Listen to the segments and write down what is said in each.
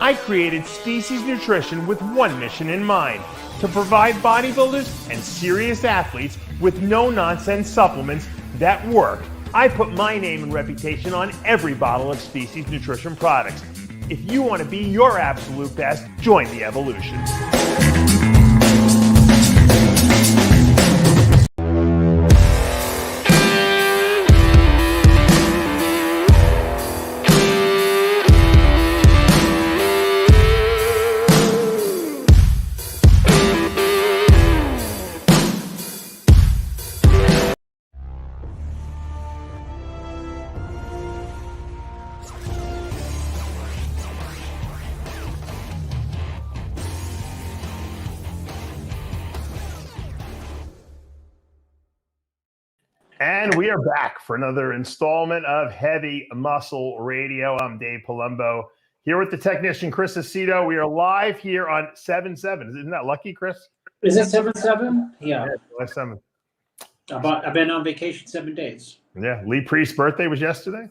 I created Species Nutrition with one mission in mind: to provide bodybuilders and serious athletes with no-nonsense supplements that work. I put my name and reputation on every bottle of Species Nutrition products. If you want to be your absolute best, join the evolution. And we are back for another installment of Heavy Muscle Radio. I'm Dave Palumbo, here with the technician, Chris Aceto. We are live here on 7/7. Isn't that lucky, Chris? Is it 7/7? Yeah. Last 7. I've been on vacation 7 days. Yeah, Lee Priest's birthday was yesterday.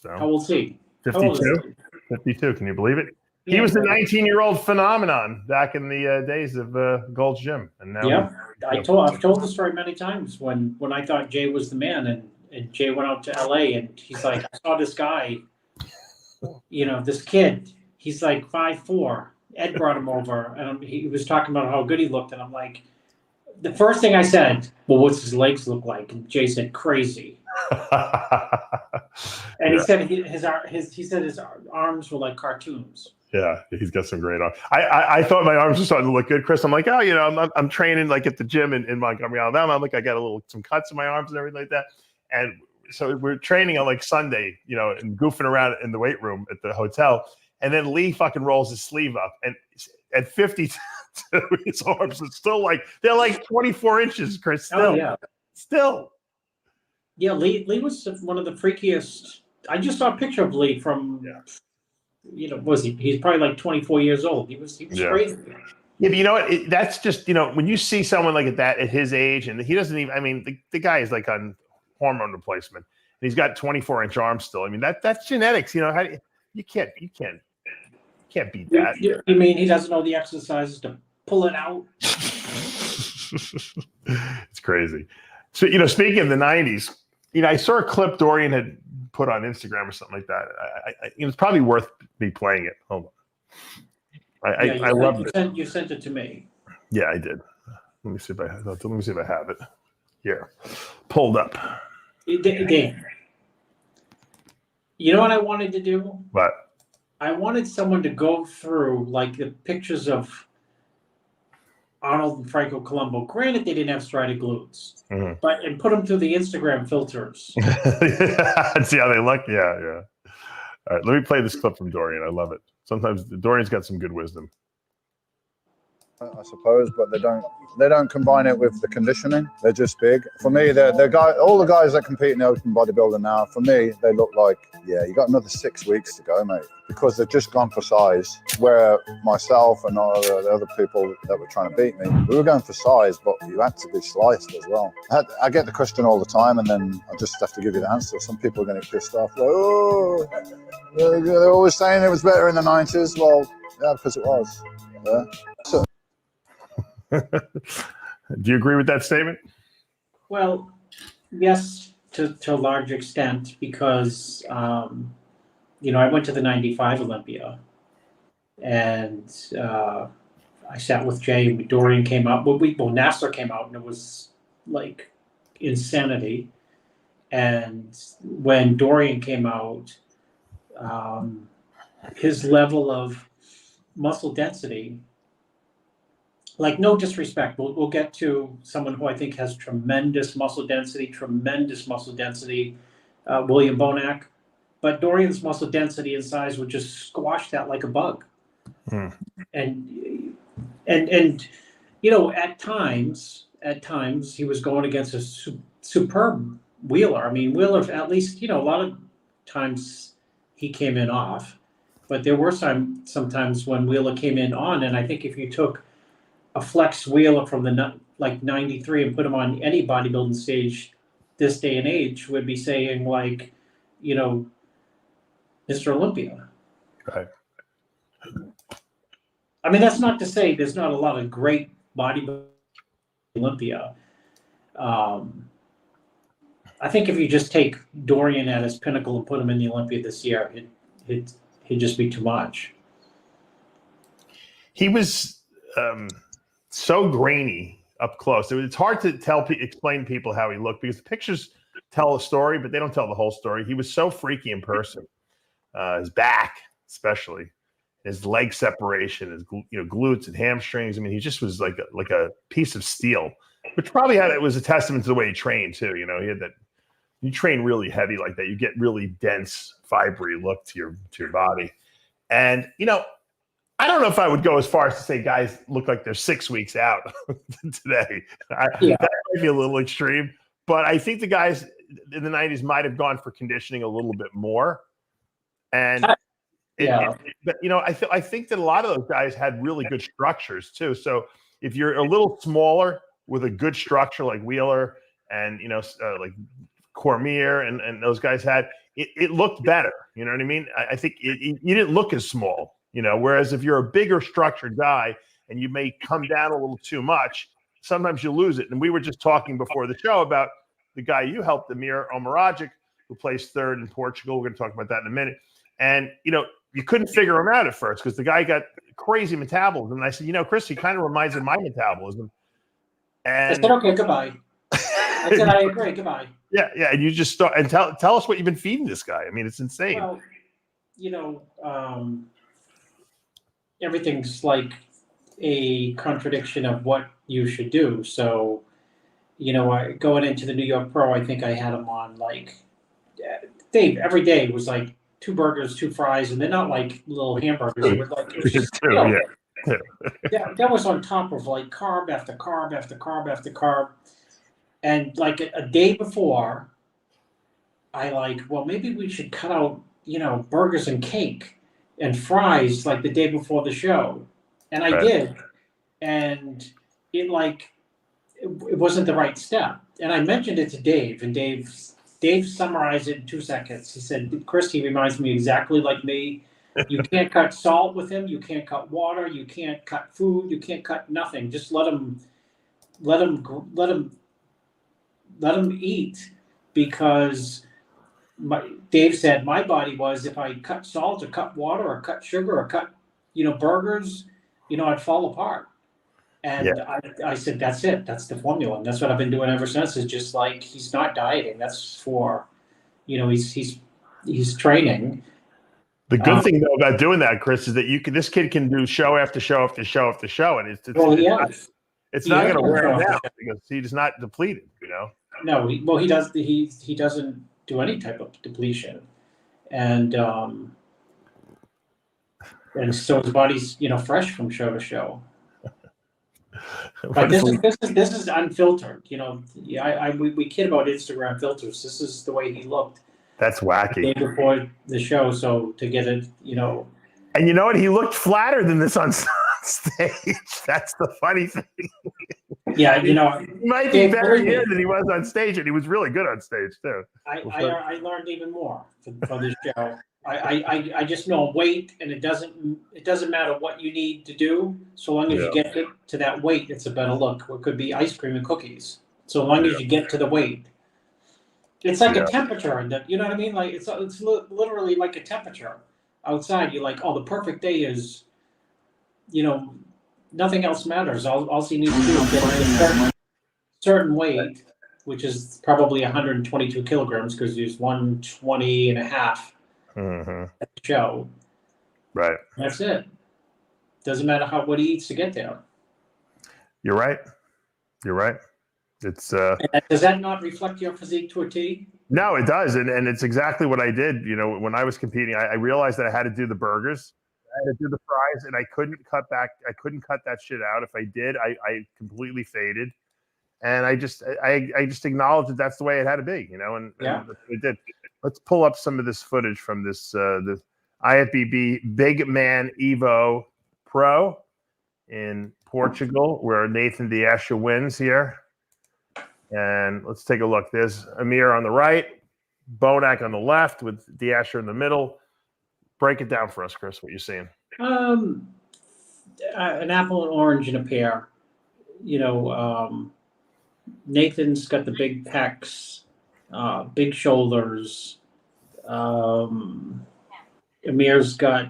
So How old is he? 52. 52, can you believe it? Yeah, he was the 19-year-old phenomenon back in the days of Gold's Gym. And now yeah, I've told the story many times when I thought Jay was the man, and Jay went out to LA and he's like, I saw this guy, this kid, he's like 5'4". Ed brought him over and he was talking about how good he looked, and I'm like, the first thing I said, well, what's his legs look like? And Jay said, crazy. And he said his arms were like cartoons. Yeah, he's got some great arms. I thought my arms were starting to look good, Chris. I'm like, I'm training like at the gym in Montgomery, Alabama. I'm like, I got some cuts in my arms and everything like that. And so we're training on like Sunday, and goofing around in the weight room at the hotel. And then Lee fucking rolls his sleeve up, and at 52, his arms are still they're like 24 inches, Chris. Still, still. Yeah, Lee was one of the freakiest. I just saw a picture of Lee from. Yeah. He's probably like 24 years old. He was crazy. Yeah, but you know what? That's just, when you see someone like that at his age, and he doesn't even, the guy is like on hormone replacement, and he's got 24-inch arms still. I mean, that's genetics. You can't beat that. You mean he doesn't know the exercises to pull it out? It's crazy. So, speaking of the 90s, I saw a clip Dorian had put on Instagram or something like that. It's probably worth me playing it. Hold on. I love it. You sent it to me. Yeah, I did. Let me see if I have it here pulled up. Dan, you know what I wanted to do? What? I wanted someone to go through like the pictures of Arnold and Franco Columbu. Granted, they didn't have striated glutes, and put them through the Instagram filters. See how they look? Yeah. All right, let me play this clip from Dorian. I love it. Sometimes Dorian's got some good wisdom. I suppose, but they don't combine it with the conditioning. They're just big. For me, all the guys that compete in the open bodybuilding now, for me, they look like, you got another 6 weeks to go, mate, because they've just gone for size. Where myself and all the other people that were trying to beat me, we were going for size, but you had to be sliced as well. I get the question all the time, and then I just have to give you the answer. Some people are going to get pissed off, like, oh, they're always saying it was better in the 90s. Well, yeah, because it was. Yeah. So, do you agree with that statement? Well, yes, to a large extent, because I went to the '95 Olympia, and I sat with Jay. Dorian came out. Nasser came out, and it was like insanity. And when Dorian came out, his level of muscle density. Like, no disrespect, we'll get to someone who I think has tremendous muscle density, Willam Bonac. But Dorian's muscle density and size would just squash that like a bug. And at times he was going against a superb Wheeler. I mean, Wheeler, at least, a lot of times he came in off. But there were sometimes when Wheeler came in on, and I think if you took a flex Wheeler from the 93 and put him on any bodybuilding stage this day and age, would be saying Mr. Olympia. Right. I mean, that's not to say there's not a lot of great bodybuilding Olympia. I think if you just take Dorian at his pinnacle and put him in the Olympia this year, he'd just be too much. He was so grainy up close. It's hard to explain to people how he looked because the pictures tell a story, but they don't tell the whole story. He was so freaky in person. His back, especially, his leg separation, his glutes and hamstrings. I mean, he just was like a piece of steel, which probably it was a testament to the way he trained too. He had that. You train really heavy like that, you get really dense, fibery look to your body. And I don't know if I would go as far as to say guys look like they're 6 weeks out today. That might be a little extreme, but I think the guys in the 90s might have gone for conditioning a little bit more. And but I think that a lot of those guys had really good structures too. So if you're a little smaller with a good structure like Wheeler and like Cormier and those guys had, it looked better. You know what I mean? I think you didn't look as small. Whereas if you're a bigger structured guy and you may come down a little too much, sometimes you lose it. And we were just talking before the show about the guy you helped, Amir, who placed third in Portugal. We're going to talk about that in a minute. And, you couldn't figure him out at first because the guy got crazy metabolism. And I said, Chris, he kind of reminds me of my metabolism. And I said, okay, goodbye. I said, I agree, goodbye. Yeah. And you just start and tell us what you've been feeding this guy. I mean, it's insane. Well, everything's like a contradiction of what you should do. So, going into the New York Pro, I think I had him on Dave, every day was like 2 burgers, 2 fries, and they're not like little hamburgers. It was just, that was on top of like carb after carb after carb after carb. And like a day before, well, maybe we should cut out, burgers and cake and fries like the day before the show. And I did. And it wasn't the right step. And I mentioned it to Dave, and Dave summarized it in 2 seconds. He said, Chris, he reminds me exactly like me. You can't cut salt with him. You can't cut water. You can't cut food. You can't cut nothing. Just let him eat, because Dave said my body was, if I cut salt or cut water or cut sugar or cut, burgers, I'd fall apart. And I said, that's it. That's the formula. And that's what I've been doing ever since, is just like, he's not dieting. That's for, he's training. The good thing though about doing that, Chris, is that this kid can do show after show after show after show. And it's not going to wear him down because he's not depleted, No, he doesn't do any type of depletion. And so his body's, fresh from show to show. But this is unfiltered. We kid about Instagram filters. This is the way he looked. That's wacky. The day before the show, so to get it, And you know what? He looked flatter than this on stage. That's the funny thing. Yeah, he might be better here than he was on stage, and he was really good on stage too. I learned even more for this show. I just know weight, and it doesn't matter what you need to do, so long as you get to that weight, it's a better look. It could be ice cream and cookies, so long as you get to the weight. It's like a temperature, and you know what I mean. Like it's literally like a temperature outside. You're like, oh, the perfect day is, nothing else matters. All you need to do is get to a certain weight, which is probably 122 kilograms, because there's 120 and a half. Mm-hmm. At the show, right? That's it. Doesn't matter what he eats to get there. You're right. It's does that not reflect your physique to a T? No, it does, and it's exactly what I did. When I was competing, I realized that I had to do the burgers, I had to do the fries, and I couldn't cut back. I couldn't cut that shit out. If I did, I completely faded, and I just acknowledged that that's the way it had to be. And that's what it did. Let's pull up some of this footage from this IFBB Big Man Evo Pro in Portugal, where Nathan Deasha wins here. And let's take a look. There's Amir on the right, Bonac on the left, with Deasha in the middle. Break it down for us, Chris, what you're seeing. an apple, an orange, and a pear. You know, Nathan's got the big pecs, big shoulders. Amir's got,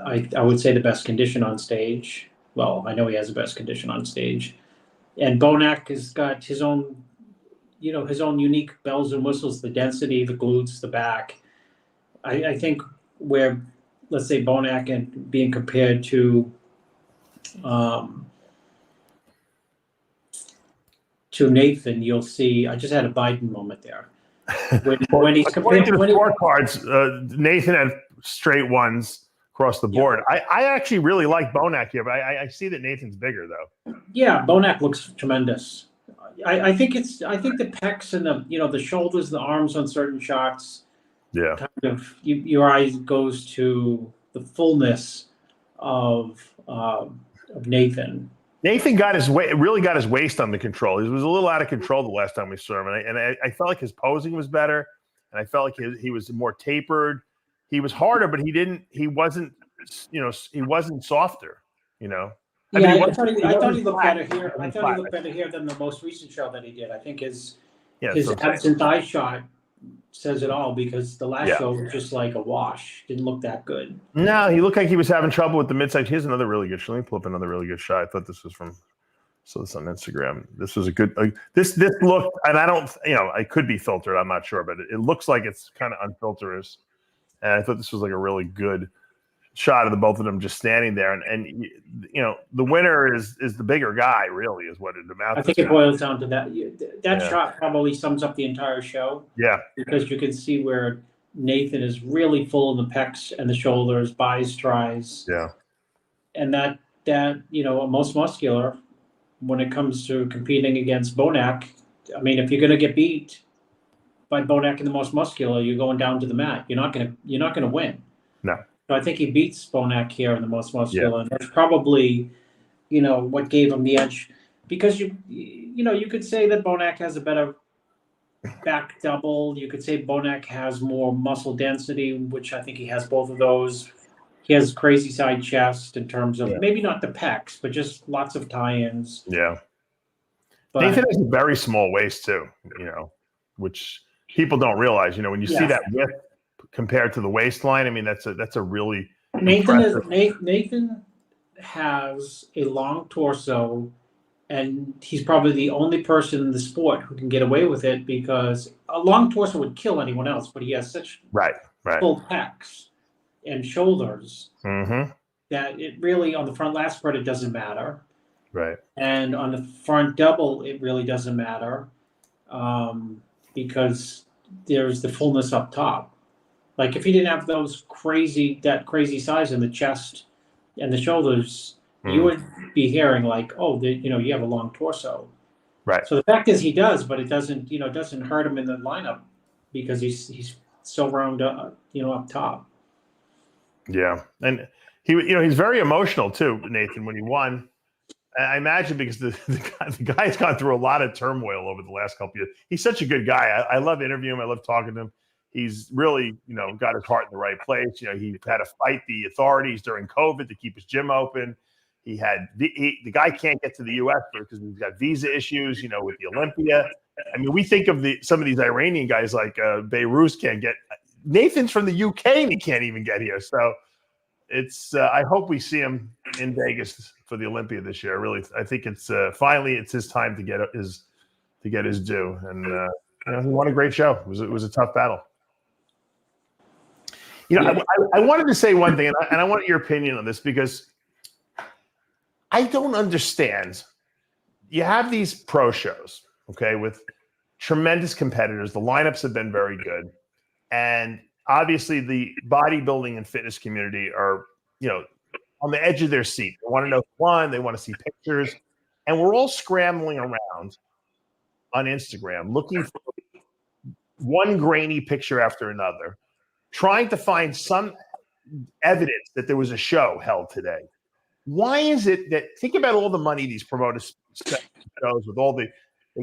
I would say, the best condition on stage. Well, I know he has the best condition on stage. And Bonac has got his own, you know, his own unique bells and whistles, the density, the glutes, the back. I think where, let's say, Bonac and being compared to Nathan, you'll see, I just had a Biden moment there. When he's According to the scorecards, Nathan had straight ones across the board. Yeah. I actually really like Bonac here, but I see that Nathan's bigger though. Yeah, Bonac looks tremendous. I think the pecs and the, you know, the shoulders, the arms on certain shots. Yeah. Kind of your eyes goes to the fullness of Nathan. Nathan got his really got his waist under control. He was a little out of control the last time we saw him, and I felt like his posing was better, and I felt like he was more tapered. He was harder, but he wasn't softer. You know. Yeah, I thought he looked better here. I thought he looked better here than the most recent show that he did. I think his abs and thigh shot says it all, because the last show was just like a wash. Didn't look that good. No, he looked like he was having trouble with the mid-side. Here's another really good shot. Let me pull up another really good shot. I thought this was saw this on Instagram. This was a good, this looked, and I don't, you know, it could be filtered. I'm not sure, but it looks like it's kind of unfiltered. And I thought this was like a really good shot of the both of them just standing there. And you know, the winner is the bigger guy, really, is what it amounts to. I think it boils down to that. That shot probably sums up the entire show. Yeah. Because you can see where Nathan is really full in the pecs and the shoulders, buys, tries. Yeah. And that you know, most muscular, when it comes to competing against Bonac, I mean, if you're going to get beat by Bonac in the most muscular, you're going down to the mat. You're not going to win. No. So I think he beats Bonac here in the most muscular, and that's probably, you know, what gave him the edge. Because you know, you could say that Bonac has a better back double. You could say Bonac has more muscle density, which I think he has both of those. He has crazy side chest in terms of maybe not the pecs, but just lots of tie-ins. Yeah. But Nathan has a very small waist too, you know, which people don't realize. You know, when you see that width compared to the waistline, I mean, that's a really Nathan has a long torso, and he's probably the only person in the sport who can get away with it, because a long torso would kill anyone else, but he has such full pecs and shoulders that it really, on the front last spread, it doesn't matter. Right. And on the front double, it really doesn't matter, because there's the fullness up top. Like, if he didn't have that crazy size in the chest and the shoulders, you would be hearing like, oh, you know, you have a long torso. Right. So the fact is he does, but it doesn't hurt him in the lineup, because he's so round up, you know, up top. Yeah. And he's very emotional too, Nathan, when he won. I imagine because the guy's gone through a lot of turmoil over the last couple of years. He's such a good guy. I love interviewing him. I love talking to him. He's really, you know, got his heart in the right place. You know, he had to fight the authorities during COVID to keep his gym open. He had the guy can't get to the U.S. because he's got visa issues, you know, with the Olympia. I mean, we think of some of these Iranian guys like Beirut can't get. Nathan's from the UK and he can't even get here. So it's I hope we see him in Vegas for the Olympia this year. Really, I think it's finally it's his time to get his due. And you know, he won a great show. It was a tough battle. You know, I wanted to say one thing, and I want your opinion on this, because I don't understand. You have these pro shows, okay, with tremendous competitors. The lineups have been very good. And obviously the bodybuilding and fitness community are, you know, on the edge of their seat. They want to know who won. They want to see pictures. And we're all scrambling around on Instagram looking for one grainy picture after another, trying to find some evidence that there was a show held today. Why is it that, think about all the money these promoters spend on shows with all they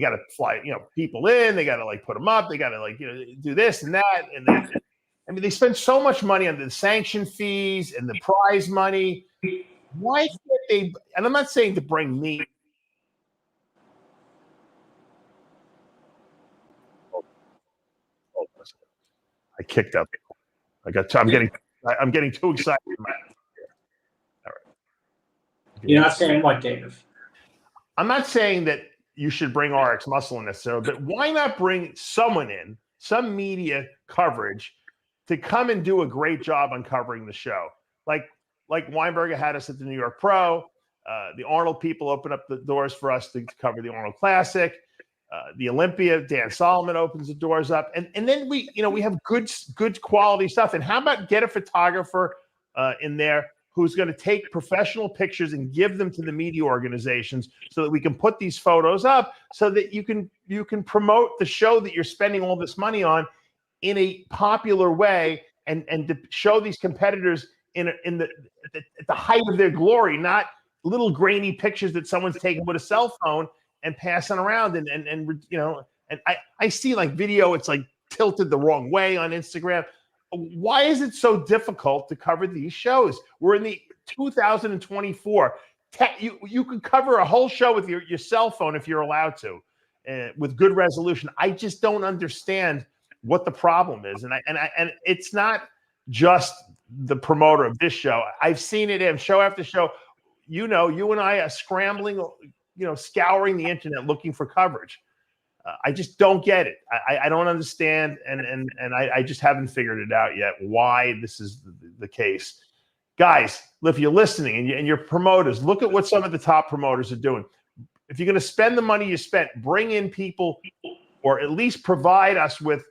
got to fly, you know, people in, they got to like put them up, they got to like, you know, do this and that. And then, I mean, they spend so much money on the sanction fees and the prize money. why can't they? And I'm not saying to bring me. I kicked up. I'm getting too excited. All right. You're not saying what, Dave? I'm not saying that you should bring RX Muscle in necessarily, but why not bring someone in, some media coverage, to come and do a great job on covering the show? Like Weinberger had us at the New York Pro. The Arnold people open up the doors for us to cover the Arnold Classic. The Olympia, Dan Solomon opens the doors up, and then we have good quality stuff. And how about get a photographer in there who's going to take professional pictures and give them to the media organizations so that we can put these photos up so that you can promote the show that you're spending all this money on in a popular way and to show these competitors at the height of their glory, not little grainy pictures that someone's taken with a cell phone and passing around and I see like video, it's like tilted the wrong way on Instagram. Why is it so difficult to cover these shows? We're in the 2024. You can cover a whole show with your cell phone if you're allowed to, with good resolution. I just don't understand what the problem is, and it's not just the promoter of this show. I've seen it in show after show. You and I are scrambling, scouring the internet looking for coverage. I just don't get it. I don't understand, and I just haven't figured it out yet why this is the case. Guys, if you're listening and you're promoters, look at what some of the top promoters are doing. If you're going to spend the money you spent, bring in people, or at least provide us with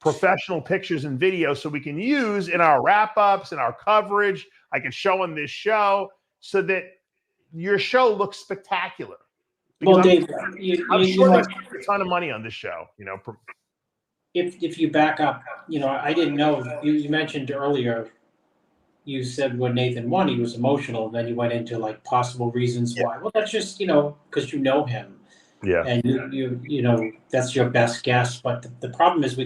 professional pictures and videos so we can use in our wrap-ups and our coverage. I can show on this show so that your show looks spectacular. Well, Dave, I'm sure they spend a ton of money on this show. If you back up, I didn't know. You mentioned earlier. You said when Nathan won, he was emotional. And then you went into like possible reasons why. Well, that's just because you know him. Yeah. And you that's your best guess. But the problem is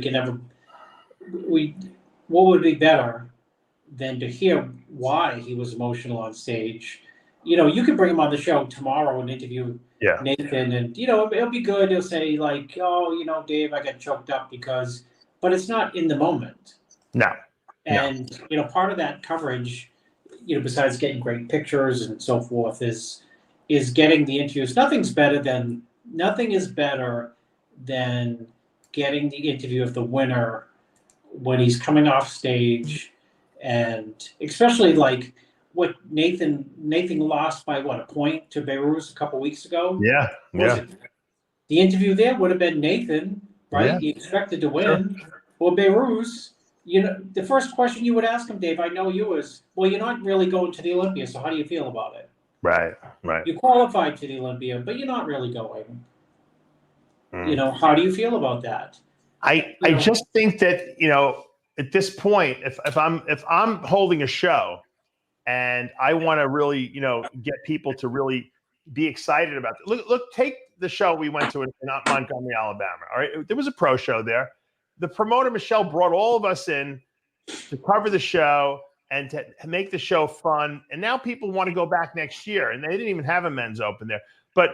what would be better than to hear why he was emotional on stage. You could bring him on the show tomorrow and interview Nathan, and it'll be good. He'll say like, "Oh, Dave, I got choked up because," but it's not in the moment. No. And part of that coverage, besides getting great pictures and so forth, is getting the interviews. Nothing is better than getting the interview of the winner when he's coming off stage, and especially like. What Nathan lost by a point to Beirut a couple weeks ago? Yeah. The interview there would have been Nathan, right? Yeah. He expected to win. Sure. Or Beirut, the first question you would ask him, Dave, I know you, is, well, you're not really going to the Olympia, so how do you feel about it? Right. You qualified to the Olympia, but you're not really going. How do you feel about that? I just think that, at this point, if I'm holding a show, and I want to really, get people to really be excited about it. Look, take the show we went to in Montgomery, Alabama. All right, there was a pro show there. The promoter Michelle brought all of us in to cover the show and to make the show fun. And now people want to go back next year, and they didn't even have a men's open there. But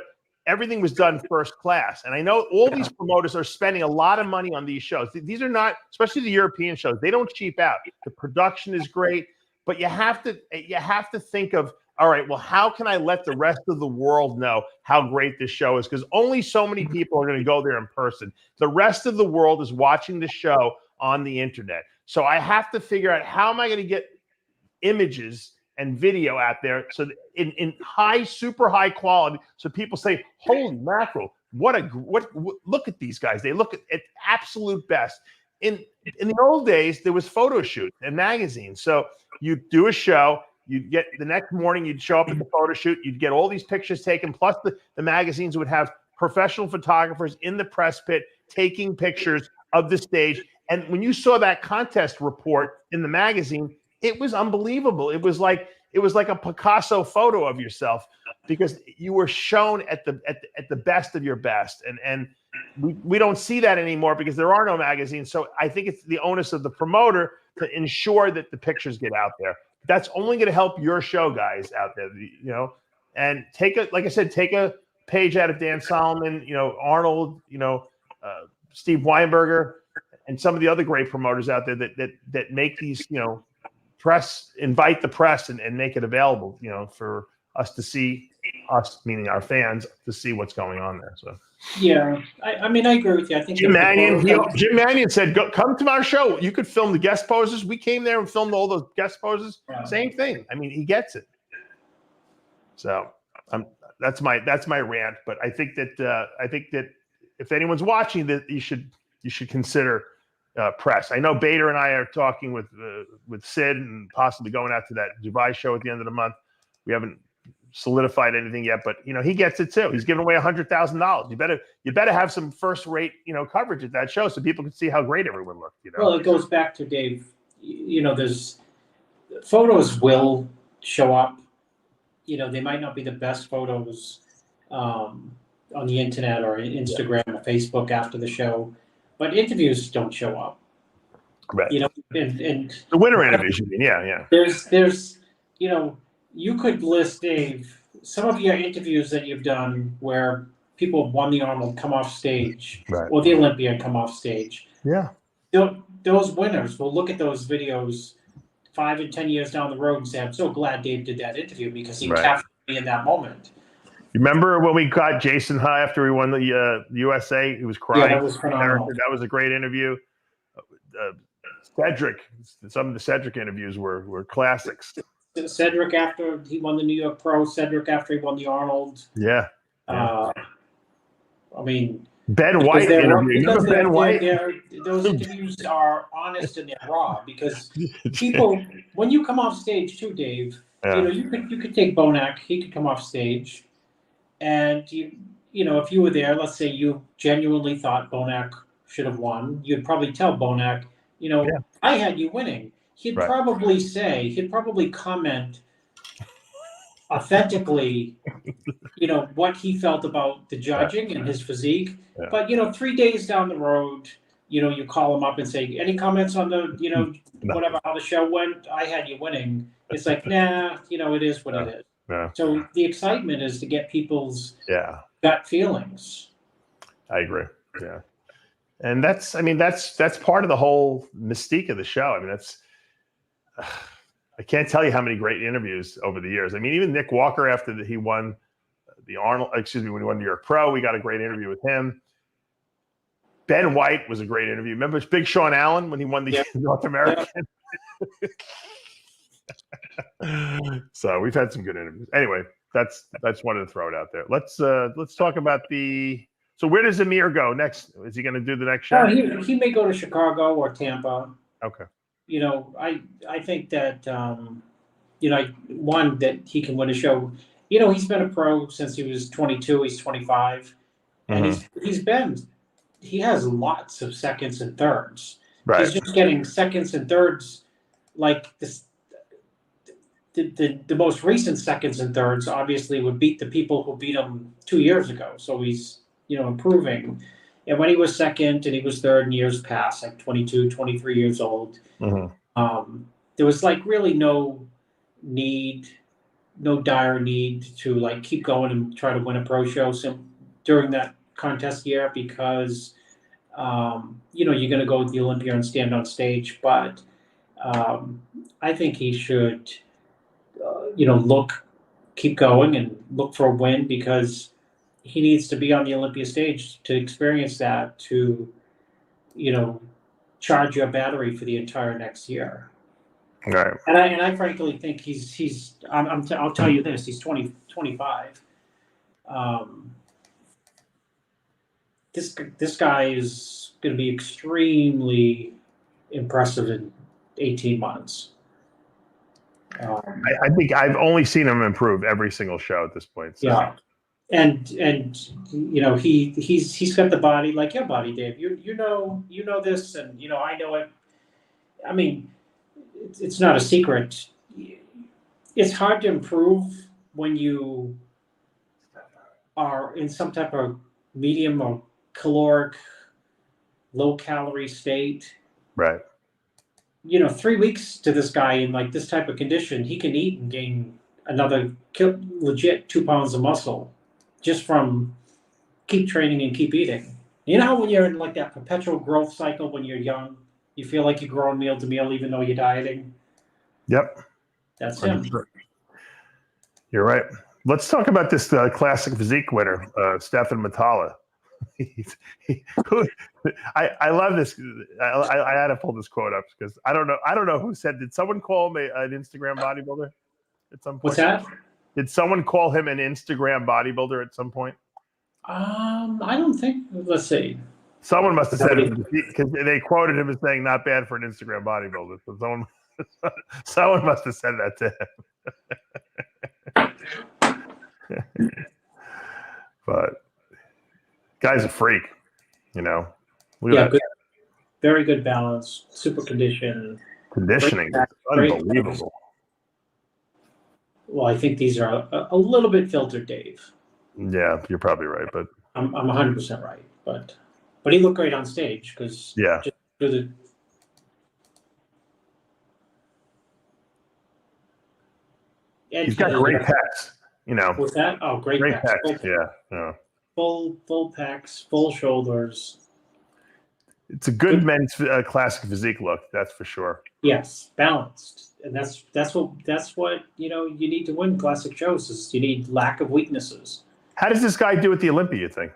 everything was done first class. And I know all these promoters are spending a lot of money on these shows. These are not, especially the European shows, they don't cheap out. The production is great. But you have to think of, all right, well, how can I let the rest of the world know how great this show is? Because only so many people are going to go there in person. The rest of the world is watching the show on the internet. So I have to figure out, how am I going to get images and video out there so that in super high quality, so people say, holy mackerel, look at these guys. They look at absolute best. In the old days, there was photo shoot and magazines. So you'd do a show, you'd get the next morning, you'd show up at the photo shoot, you'd get all these pictures taken, plus the magazines would have professional photographers in the press pit taking pictures of the stage. And when you saw that contest report in the magazine, it was unbelievable. It was like a Picasso photo of yourself, because you were shown at the best of your best. And we don't see that anymore because there are no magazines. So I think it's the onus of the promoter to ensure that the pictures get out there. that's only going to help your show, guys out there. And take a page out of Dan Solomon, Arnold, Steve Weinberger, and some of the other great promoters out there that make these, invite the press and make it available, for us to see, us meaning our fans, to see what's going on there. So yeah, I mean, I agree with you. I think Jim Mannion said, come to our show. You could film the guest poses. We came there and filmed all those guest poses. Yeah. Same thing. I mean, he gets it. So that's my rant. But I think that if anyone's watching, that you should consider press. I know Bader and I are talking with Sid and possibly going out to that Dubai show at the end of the month. We haven't solidified anything yet, but he gets it too. He's giving away $100,000. You better have some first rate coverage at that show so people can see how great everyone looked. Well, it goes back to Dave. There's photos will show up. They might not be the best photos on the internet or Instagram or Facebook after the show, but interviews don't show up. Right. And the winter interviews. You mean? Yeah. There's you could list, Dave, some of your interviews that you've done where people have won the Arnold come off stage, right, or the Olympian come off stage. Yeah. Those winners will look at those videos 5 and 10 years down the road and say, I'm so glad Dave did that interview because he captured me in that moment. You remember when we got Jason High after we won the USA? He was crying. Yeah, that was phenomenal. That was a great interview. Cedric, some of the Cedric interviews were classics. Cedric after he won the New York Pro, Cedric after he won the Arnold. Yeah. I mean, Ben White interview. Because Ben White? Those interviews are honest and they're raw because people, when you come off stage too, Dave, you could take Bonac, he could come off stage, and if you were there, let's say you genuinely thought Bonac should have won, you'd probably tell Bonac, I had you winning. He'd probably comment authentically, what he felt about the judging and his physique. Yeah. But 3 days down the road, you call him up and say, any comments on the, whatever, how the show went? I had you winning. It's like, nah, it is what it is. Yeah. So the excitement is to get people's gut feelings. I agree. Yeah. And that's part of the whole mystique of the show. I mean, I can't tell you how many great interviews over the years. I mean, even Nick Walker, after he won the Arnold, when he won New York Pro, we got a great interview with him. Ben White was a great interview. Remember Big Sean Allen when he won the North American? So we've had some good interviews. Anyway, that's wanted to throw it out there. Let's talk about so where does Amir go next? Is he going to do the next show? He may go to Chicago or Tampa. Okay. I think that one, that he can win a show. He's been a pro since he was 22. He's 25, and he has lots of seconds and thirds. Right. He's just getting seconds and thirds like this. The most recent seconds and thirds obviously would beat the people who beat him 2 years ago. So he's improving. And when he was second and he was third in years past, like 22, 23 years old, there was like really no dire need to keep going and try to win a pro show during that contest year because, you're going to go with the Olympia and stand on stage. But I think he should, keep going and look for a win because he needs to be on the Olympia stage to experience that, to, charge your battery for the entire next year. Right. And I frankly think I'll tell you this, he's 25. This guy is going to be extremely impressive in 18 months. I think I've only seen him improve every single show at this point. So. Yeah. And he's got the body like your body, Dave. You know this, and I know it. I mean, it's not a secret. It's hard to improve when you are in some type of medium or caloric, low calorie state. Right. 3 weeks to this guy in like this type of condition, he can eat and gain another legit 2 pounds of muscle just from keep training and keep eating. You know how when you're in like that perpetual growth cycle when you're young, you feel like you're growing meal to meal even though you're dieting? Yep. That's him. You're right. Let's talk about this classic physique winner, Stefan Matala. I love this. I had to pull this quote up because I don't know who said. Did someone call him an Instagram bodybuilder at some point? What's that? Did someone call him an Instagram bodybuilder at some point? I don't think. Let's see. Someone must have said it because they quoted him as saying not bad for an Instagram bodybuilder. So someone must have said that to him. But guy's a freak, Look at Good, very good balance, super conditioning. Conditioning, unbelievable. Well, I think these are a little bit filtered, Dave. Yeah, you're probably right, but I'm 100% right. But he looked great on stage because yeah, he's got great pecs. What's that? Oh, great pecs. Yeah. Full pecs, full shoulders. It's a good men's classic physique look, that's for sure. Yes, balanced, and that's what you need to win classic shows. Is you need lack of weaknesses. How does this guy do at the Olympia, you think?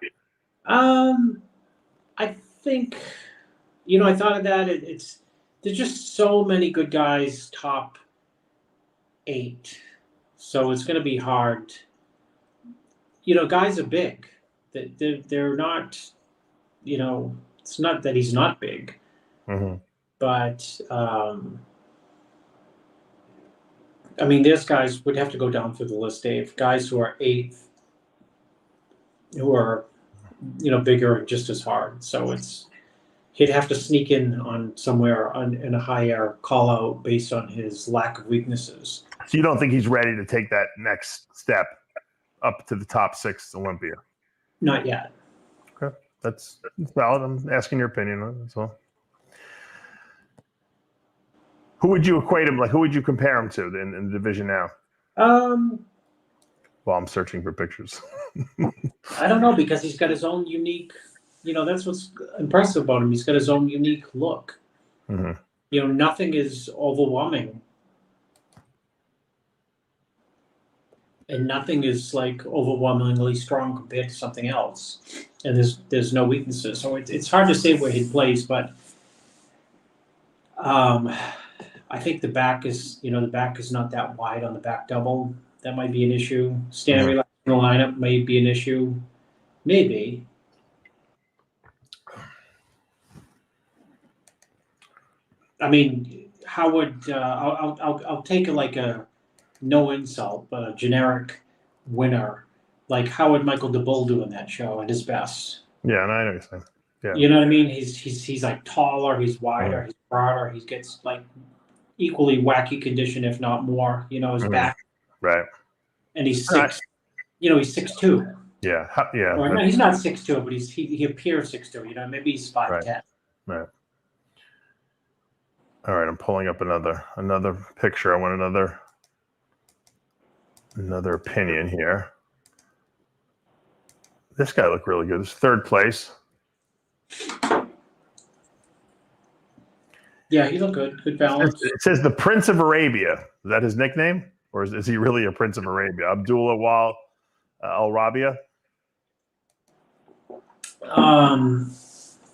I think, I thought of that. There's just so many good guys, top 8, so it's going to be hard. Guys are big. They're not. It's not that he's not big, but there's guys would have to go down through the list, Dave. Guys who are 8th, who are bigger and just as hard. So he'd have to sneak in on somewhere in a higher call out based on his lack of weaknesses. So you don't think he's ready to take that next step up to the top 6 Olympia? Not yet. Okay, that's valid. I'm asking your opinion. That's all. Who would you equate him? Like, who would you compare him to in the division now? Well, I'm searching for pictures. I don't know, because he's got his own unique. That's what's impressive about him. He's got his own unique look. Nothing is overwhelming. And nothing is like overwhelmingly strong compared to something else, and there's no weaknesses. So it's hard to say where he plays, but I think the back is not that wide on the back double. That might be an issue. Standing relaxed in the lineup may be an issue, maybe. How would I'll take a no insult, but a generic winner. Like, how would Michael DeBull do in that show at his best? Yeah, and I know what you're saying. Yeah. You know what I mean? He's like taller, he's wider, he's broader, he gets like equally wacky condition, if not more. His back. Right. And he's 6. He's 6'2". Yeah. Yeah. Or, no, he's not 6'2", but he appears 6'2". Maybe he's 5'10". Right. All right, I'm pulling up another picture. I want another opinion here. This guy looked really good. This is 3rd place. Yeah, he looked good. Good balance. It says the Prince of Arabia. Is that his nickname? Or is he really a Prince of Arabia? Abdullah Al Rabia? Yeah.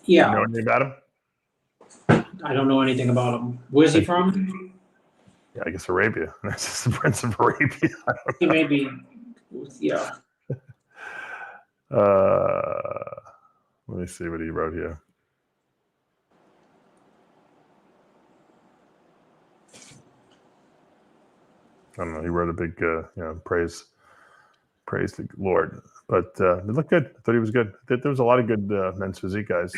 You know anything about him? I don't know anything about him. Where's he from? Yeah, I guess Arabia. That's just the Prince of Arabia. He may be, yeah. Let me see what he wrote here. I don't know. He wrote a big, praise the Lord. But it looked good. I thought he was good. There was a lot of good men's physique guys,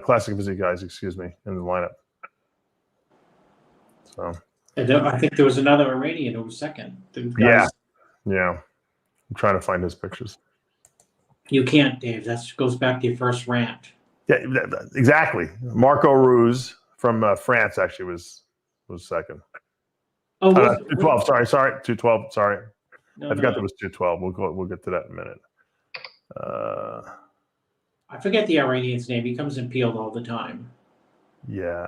classic physique guys, excuse me, in the lineup. So. And I think there was another Iranian who was 2nd. Yeah. I'm trying to find his pictures. You can't, Dave. That goes back to your first rant. Yeah, exactly. Marco Ruz from France actually was was second. Oh, 212. Sorry, 212. Sorry, no, I forgot no. there was 212. We'll get to that in a minute. I forget the Iranian's name. He comes in peeled all the time, Yeah,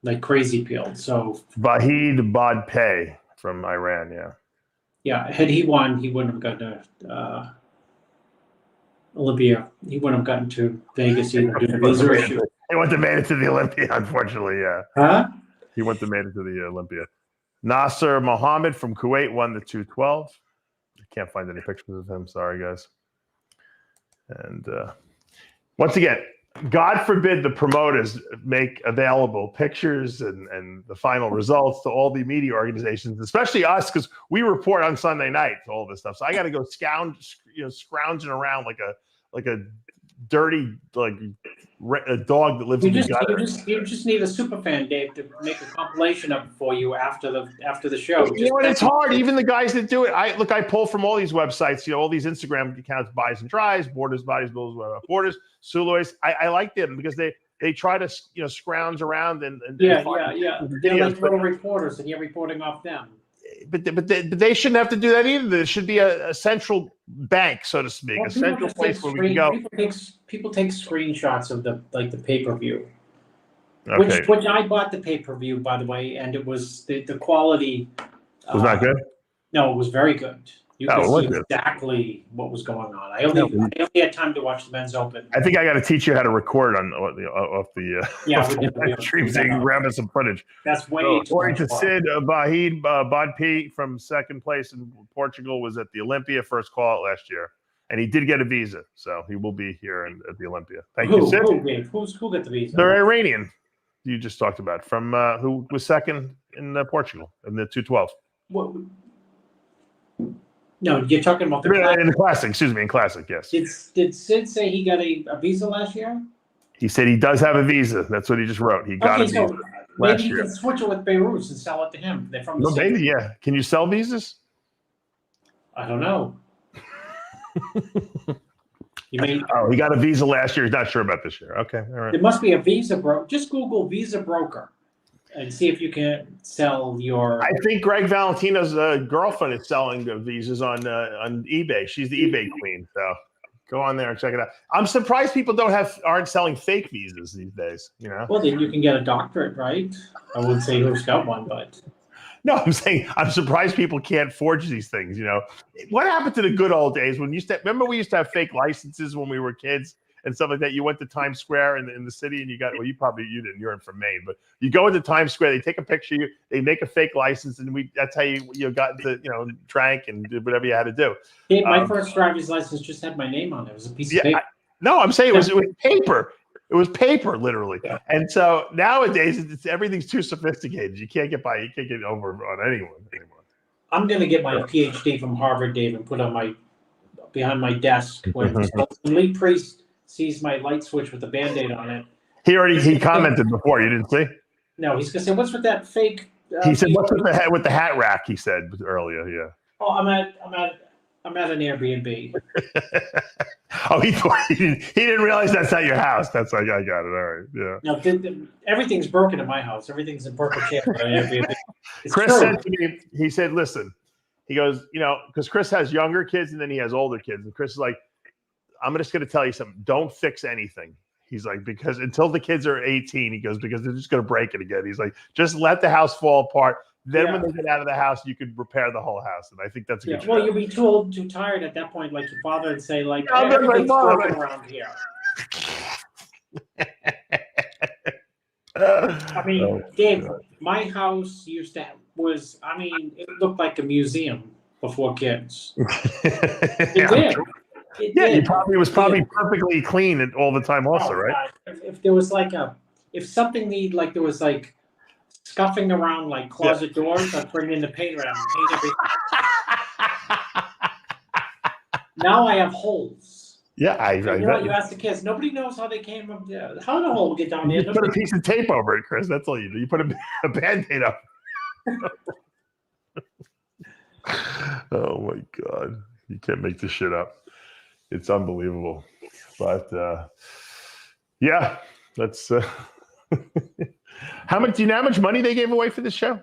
like crazy peeled. So Vahid Badpay from Iran. Yeah. yeah, had he won, he wouldn't have gotten to Olympia. He wouldn't have gotten to Vegas either. Due to visa issue. He wouldn't have made it to the Olympia, unfortunately. Yeah, Huh? he wouldn't have made it to the Olympia. Nasser Mohammed from Kuwait won the 212. I can't find any pictures of him. Sorry, guys. And once again, God forbid the promoters make available pictures and the final results to all the media organizations, especially us, because we report on Sunday night to all this stuff. So I got to go scrounging around like a dirty a dog that lives in the gutter. You just need a super fan, Dave, to make a compilation of it for you after the show. You know, and it's hard. Even the guys that do it, I pull from all these websites. All these Instagram accounts, Buys and Tries, Borders, Bodies, Borders, Sulois. I like them because they try to scrounge around and yeah. They're like little reporters, and you're reporting off them. But they shouldn't have to do that either. There should be a central bank, so to speak, a central place where we can go. People take screenshots of the pay-per-view, Okay. which I bought the pay-per-view, by the way, and it was the quality Was not good? No, it was very good. You Oh, it could was see good. exactly what was going on. I only had time to watch the men's open. I think I got to teach you how to record off the live stream so you can grab us some footage. That's way too According to much. Sid, Vahid Badpi from second place in Portugal was at the Olympia, first call out last year. And he did get a visa, so he will be here at the Olympia. Thank you, Sid. Who got the visa? They're Iranian, you just talked about, from who was second in Portugal in the 212. What? No, you're talking about In the classic, excuse me, in classic, yes. Did Sid say he got a visa last year? He said he does have a visa. That's what he just wrote. He got a visa last maybe you year. can switch it with Beirut and sell it to him. They're from the same. Maybe, yeah. Can you sell visas? I don't know. He got a visa last year. He's not sure about this year. Okay, all right. There must be a visa broker. Just Google visa broker and see if you can sell your. I think Greg Valentino's girlfriend is selling the visas on eBay. She's the eBay queen. So go on there and check it out. I'm surprised people aren't selling fake visas these days. Well, then you can get a doctorate, right? I wouldn't say who's got one, but. No, I'm saying I'm surprised people can't forge these things. What happened to the good old days when remember we used to have fake licenses when we were kids and stuff like that. You went to Times Square in the city and you didn't. You're from Maine, but you go into Times Square, they take a picture of you, they make a fake license, and that's how you got into drank and did whatever you had to do. Yeah, my first driver's license just had my name on it. It was a piece of paper. No, I'm saying it was paper. It was paper, literally. Yeah. And so nowadays, everything's too sophisticated. You can't get by. You can't get over on anyone anymore. I'm going to get my PhD from Harvard, Dave, and put on behind my desk when Lee Priest sees my light switch with the Band-Aid on it. He commented before. You didn't see? No, he's going to say, "What's with that fake?" He said, "What's with the hat rack?" He said earlier. Yeah. Oh, I'm at an Airbnb. Oh, he didn't realize that's not your house. That's like I got it. All right, yeah. No, everything's broken in my house. Everything's in perfect shape. Chris said to me, he said, "Listen," he goes, because Chris has younger kids and then he has older kids, and Chris is like, "I'm just going to tell you something. Don't fix anything." He's like, because until the kids are 18, he goes, because they're just going to break it again. He's like, just let the house fall apart. Then when they get out of the house, you could repair the whole house. And I think that's a good Well, you'll be too old, too tired at that point, like your father, and say, like, everything's broken around here. I mean, Dave, my house it looked like a museum before kids. It did. It was probably perfectly clean all the time also, right? If there was if something there was scuffing around like closet doors, I'd bring in the paint around and paint everything. Now I have holes. Yeah, you ask the kids. Nobody knows how they came up there. How did the hole get down there? You put a piece of tape over it, Chris. That's all you do. You put a Band-Aid up. Oh my God. You can't make this shit up. It's unbelievable. But yeah, that's How much? Do you know how much money they gave away for this show?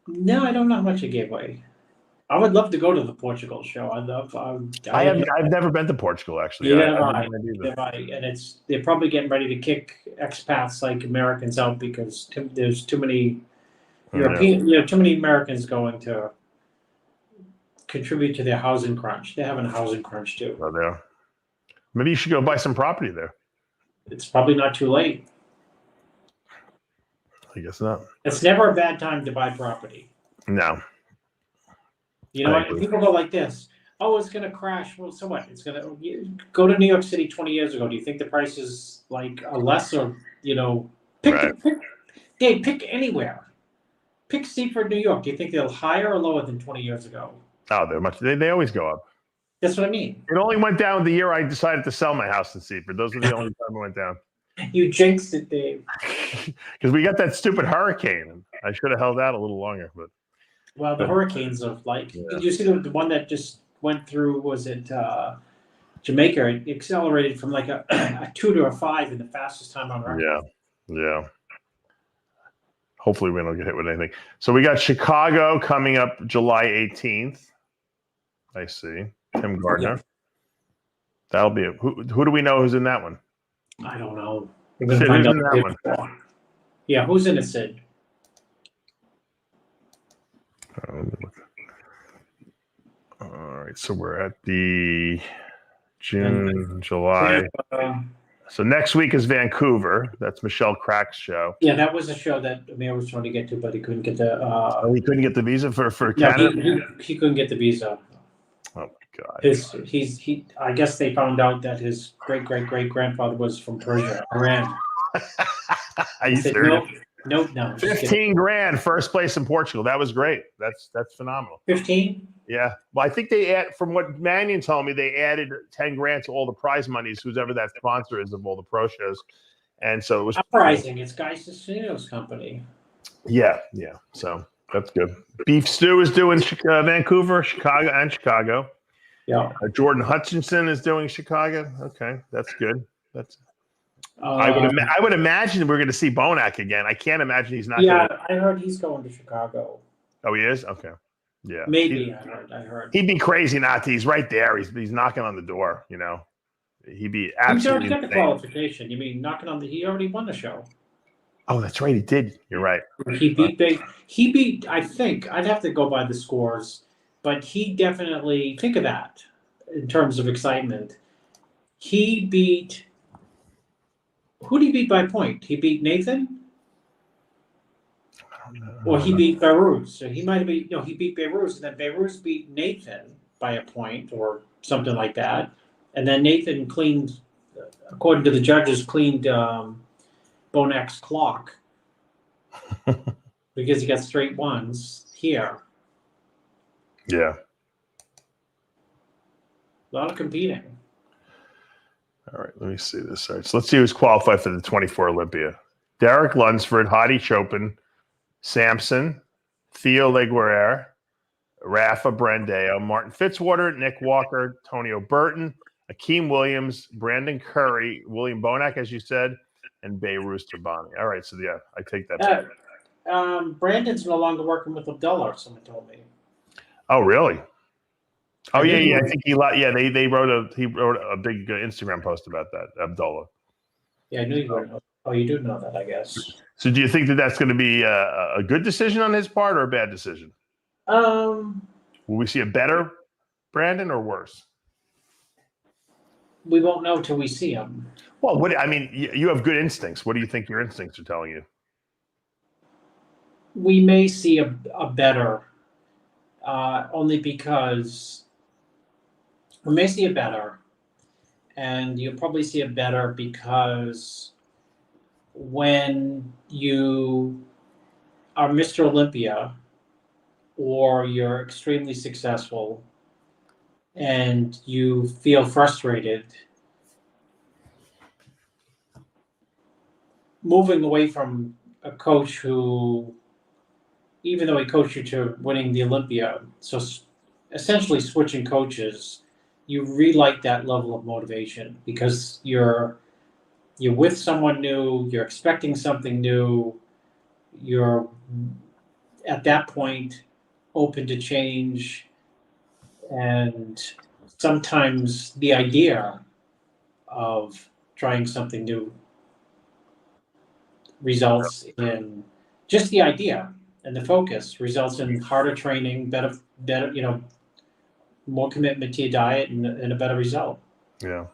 No, I don't know how much it gave away. I would love to go to the Portugal show. I've never been to Portugal actually. Yeah, and they're probably getting ready to kick expats like Americans out because there's too many European, too many Americans going to contribute to their housing crunch. They're having a housing crunch too. Oh, there. Maybe you should go buy some property there. It's probably not too late. I guess not. It's never a bad time to buy property. No. You know, people go like this. Oh, it's going to crash. Well, so what? It's going to go to New York City 20 years ago. Do you think the price is like a less or, pick anywhere. Pick Seaford, New York. Do you think they'll higher or lower than 20 years ago? Oh, they're much. They always go up. That's what I mean. It only went down the year I decided to sell my house in Seaford. Those were the only time it went down. You jinxed it, Dave. Because we got that stupid hurricane. I should have held out a little longer, but. Well, the hurricanes of did you see the one that just went through? Was it Jamaica? It accelerated from like a 2 to a 5 in the fastest time on record. Yeah. Hopefully we don't get hit with anything. So we got Chicago coming up July 18th. I see. Tim Gardner. That'll be it. Who do we know who's in that one? I don't know. We're going to find out that one. Yeah, who's in it, Sid? All right, so we're at the June, July. So next week is Vancouver. That's Michelle Crack's show. Yeah, that was a show that Amir was trying to get to, but he couldn't get the. He couldn't get the visa for Canada. He couldn't get the visa. Oh my God! I guess they found out that his great grandfather was from Persia, Iran. I said no. No. 15 grand, first place in Portugal. That was great. That's phenomenal. 15? Yeah. Well, I think from what Mannion told me, they added 10 grand to all the prize monies, whoever that sponsor is of all the pro shows. And so it was surprising. It's Guy Cicino's company. Yeah. So that's good. Beef Stew is doing Vancouver, Chicago. Yeah. Jordan Hutchinson is doing Chicago. Okay, that's good. I would imagine we're going to see Bonac again. I can't imagine he's not. Yeah, I heard he's going to Chicago. Oh, he is? Okay. Yeah. Maybe I heard. He'd be crazy not to. He's right there. He's knocking on the door. He'd be absolutely. He's already got the qualification. You mean knocking on he already won the show. Oh, that's right. He did. You're right. He beat. I think I'd have to go by the scores, but he definitely think of that in terms of excitement. He beat. Who did he beat by point? He beat Nathan? Or he beat Beirut. So he might have been, he beat Beirut, and then Beirut beat Nathan by a point or something like that. And then Nathan cleaned, according to the judges, Bonac's clock because he got straight ones here. Yeah. A lot of competing. All right, let me see this. All right, so let's see who's qualified for the 24 Olympia. Derek Lunsford, Hadi Chopin, Sampson, Theo Leguerre, Rafa Brandeo, Martin Fitzwater, Nick Walker, Tonio Burton, Akeem Williams, Brandon Curry, Willam Bonac, as you said, and Beirut Tabani. All right, so yeah, I take that back. Brandon's no longer working with Abdullah, someone told me. Oh, really? Oh yeah. I think he wrote a big Instagram post about that, Abdullah. Yeah, I knew you were. Oh, you do know that, I guess. So do you think that that's going to be a good decision on his part or a bad decision? Will we see a better Brandon or worse? We won't know till we see him. Well, you have good instincts. What do you think your instincts are telling you? We may see a better, only because we may see it better, and you'll probably see it better because when you are Mr. Olympia or you're extremely successful and you feel frustrated, moving away from a coach who, even though he coached you to winning the Olympia, so essentially switching coaches, you relight that level of motivation because you're you're with someone new, you're expecting something new, you're at that point open to change, and sometimes the idea of trying something new results in just the idea, and the focus results in harder training, better, more commitment to your diet, and a better result. Yeah.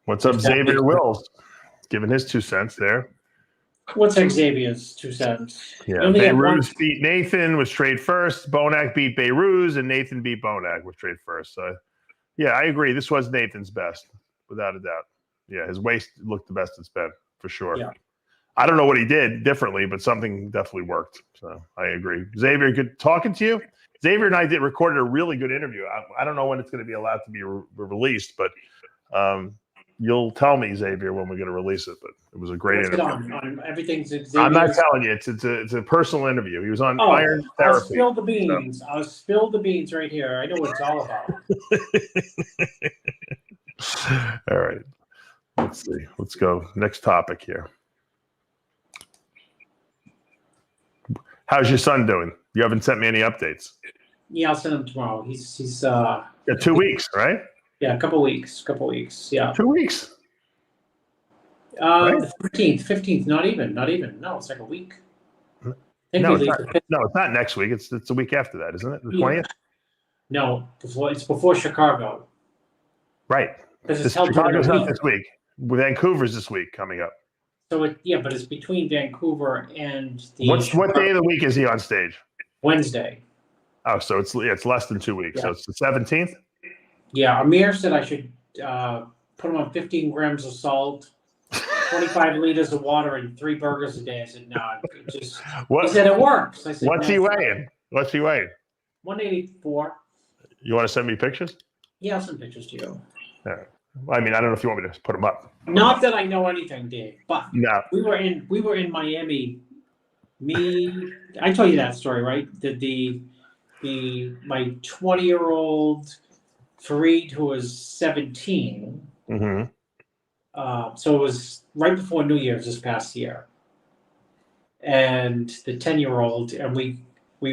What's up, Xavier Wills? Giving his 2 cents there. What's Xavier's 2 cents? Yeah. Beirut beat Nathan, was straight first. Bonac beat Beirut, and Nathan beat Bonac, was straight first. So, yeah, I agree. This was Nathan's best, without a doubt. Yeah, his waist looked the best it's been, for sure. Yeah. I don't know what he did differently, but something definitely worked. So I agree. Xavier, good talking to you. Xavier and I recorded a really good interview. I don't know when it's going to be allowed to be released, but you'll tell me, Xavier, when we're going to release it. But it was a great interview. On everything's Xavier. I'm not telling you. It's a personal interview. He was on Iron Therapy. I'll spill the beans. So. I'll spill the beans right here. I know what it's all about. All right. Let's see. Let's go. Next topic here. How's your son doing? You haven't sent me any updates. Yeah, I'll send him tomorrow. He's 2 weeks, right? Yeah, a couple weeks. Yeah. 2 weeks. Right? The 15th, not even. No, it's like a week. No, it's not next week. It's the week after that, isn't it? The 20th? No, it's before Chicago. Right. Chicago's not this week. Vancouver's this week coming up. So but it's between Vancouver and the. What day of the week is he on stage? Wednesday. Oh, so it's less than 2 weeks. Yeah. So it's the 17th. Yeah, Amir said I should put him on 15 grams of salt, 25 liters of water, and 3 burgers a day. I said no. He said it works. I said, what's he weighing? 184. You want to send me pictures? Yeah, I'll send pictures to you. Yeah. I mean, I don't know if you want me to put them up. Not that I know anything, Dave, but no. we were in Miami. I told you that story, right? My 20-year-old Fareed, who was 17. Mm-hmm. So it was right before New Year's this past year, and the 10-year-old, and we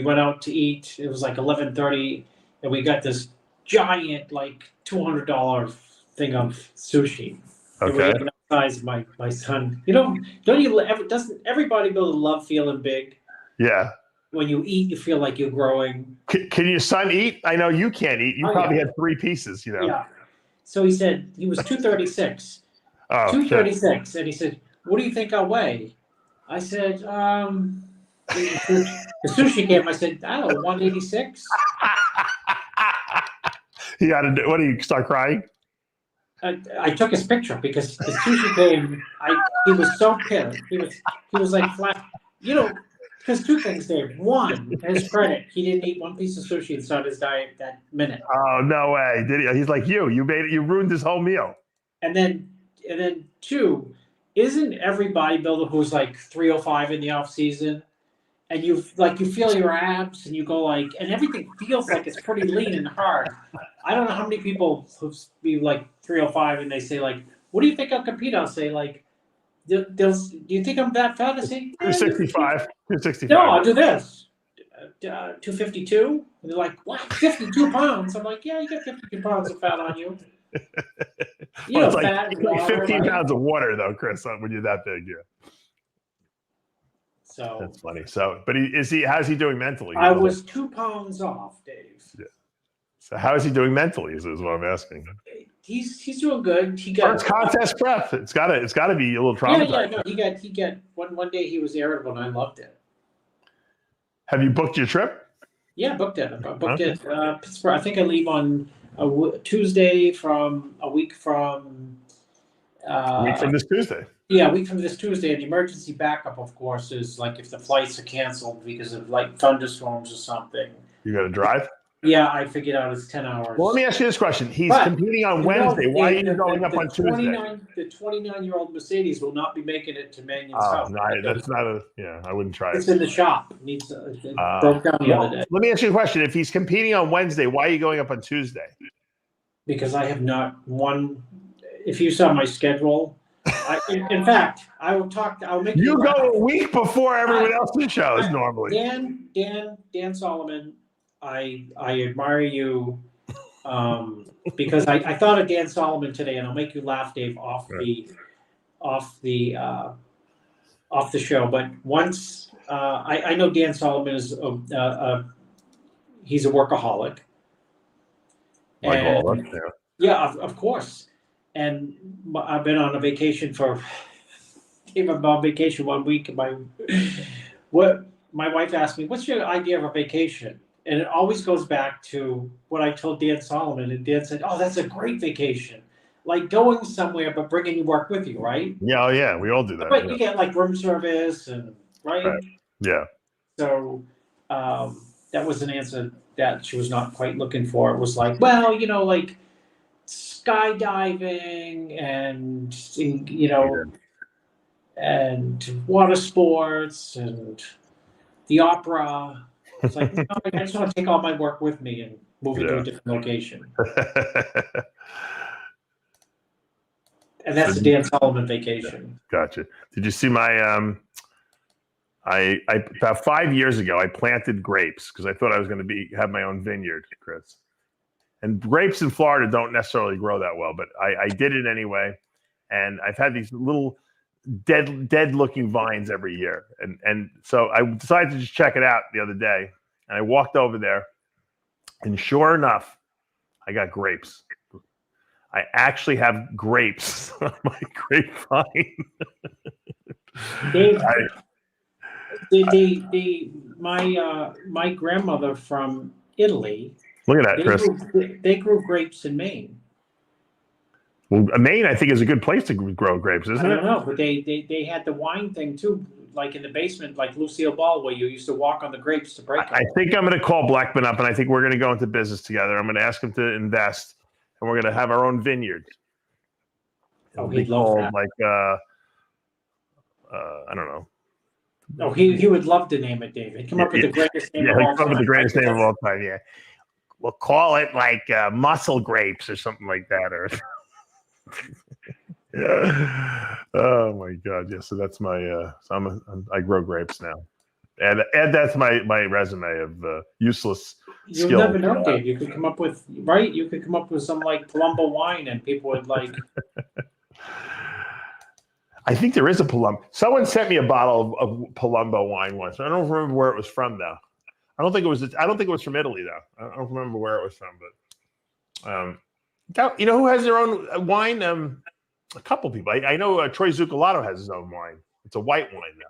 went out to eat. It was like 11:30, and we got this giant, like $200 thing of sushi. Okay. Size my son. Doesn't every bodybuilder love feeling big? Yeah. When you eat, you feel like you're growing. Can your son eat? I know you can't eat. You probably had 3 pieces, Yeah. So he said he was 236. Oh, 236. Shit. And he said, "What do you think I'll weigh?" I said, the sushi came. I said, I don't know, 186. He got to. What do you start crying? I took his picture because the sushi came. He was so pissed. He was like flat. Because 2 things, Dave. One, to his credit, he didn't eat 1 piece of sushi inside his diet that minute. Oh, no way! Did he? He's like you. You made it. You ruined his whole meal. And then 2, isn't every bodybuilder who's like 305 in the off season, and you feel your abs and you go like, and everything feels like it's pretty lean and hard. I don't know how many people who be like 305 and they say like, "What do you think I'll compete?" I'll say like, do you think I'm that fat? I say 265. 265. No, I'll do this. 252. And they're like, "What? 52 pounds?" I'm like, "Yeah, you got 52 pounds of fat on you." It's like 15 pounds of water though, Chris, when you're that big. Yeah. So that's funny. So, but how's he doing mentally? I was 2 pounds off, Dave. Yeah. So how is he doing mentally? Is what I'm asking. He's doing good. He got first contest prep. It's gotta be a little traumatizing. Yeah, no, he got one day he was irritable and I loved it. Have you booked your trip? Yeah, I booked it. Pittsburgh. I think I leave on Tuesday a week from this Tuesday. Yeah, a week from this Tuesday. And the emergency backup, of course, is like if the flights are canceled because of like thunderstorms or something. You got to drive? Yeah, I figured out it's 10 hours. Well, let me ask you this question. He's competing on Wednesday. Why are you going up on Tuesday? The 29-year-old Mercedes will not be making it to Manion's house. No, that's not I wouldn't try it. It's in the shop. It broke down the other day. Let me ask you a question. If he's competing on Wednesday, why are you going up on Tuesday? Because I have not won. If you saw my schedule, In fact, I will talk. I'll make You laugh. go a week before everyone else's shows normally. Dan Solomon, I admire you because I thought of Dan Solomon today, and I'll make you laugh, Dave, off the show. But once I know Dan Solomon is he's a workaholic. Like all of us, yeah, of course. And I've been on a vacation came on vacation 1 week. And my wife asked me, "What's your idea of a vacation?" And it always goes back to what I told Dan Solomon, and Dan said, "Oh, that's a great vacation, like going somewhere but bringing your work with you, right?" Yeah, oh yeah, we all do that. But you get like room service and right. Yeah. So that was an answer that she was not quite looking for. It was like, well, like skydiving and and water sports and the opera. It's like, no, I just want to take all my work with me and move it to a different location. And that's the Dan Solomon vacation. Gotcha. Did you see my I about 5 years ago I planted grapes because I thought I was going to have my own vineyard, Chris. And grapes in Florida don't necessarily grow that well, but I did it anyway. And I've had these little dead looking vines every year. And so I decided to just check it out the other day. And I walked over there, and sure enough, I got grapes. I actually have grapes on my grapevine. Dave, my grandmother from Italy. Look at that, Chris. They grew grapes in Maine. Well, Maine, I think, is a good place to grow grapes, isn't it? I don't know, but they had the wine thing too, like in the basement, like Lucille Ball, where you used to walk on the grapes to break them. I think I'm going to call Blackman up, and I think we're going to go into business together. I'm going to ask him to invest, and we're going to have our own vineyard. Oh, he'd love that. Like, I don't know. Oh, he would love to name it, David. Come up with the greatest name of all time. Come up with the greatest name of all time, yeah. We'll call it like muscle grapes or something like that. Or oh my God, yeah. So that's my. So I grow grapes now, and that's my resume of useless. You'll skill. never know, Dave. You could come up with You could come up with some like Palumbo wine, and people would like. I think there is a Palumbo. Someone sent me a bottle of Palumbo wine once. I don't remember where it was from though. I don't think it was from Italy though. I don't remember where it was from, but you know who has their own wine? A couple people. I know Troy Zucolato has his own wine. It's a white wine now.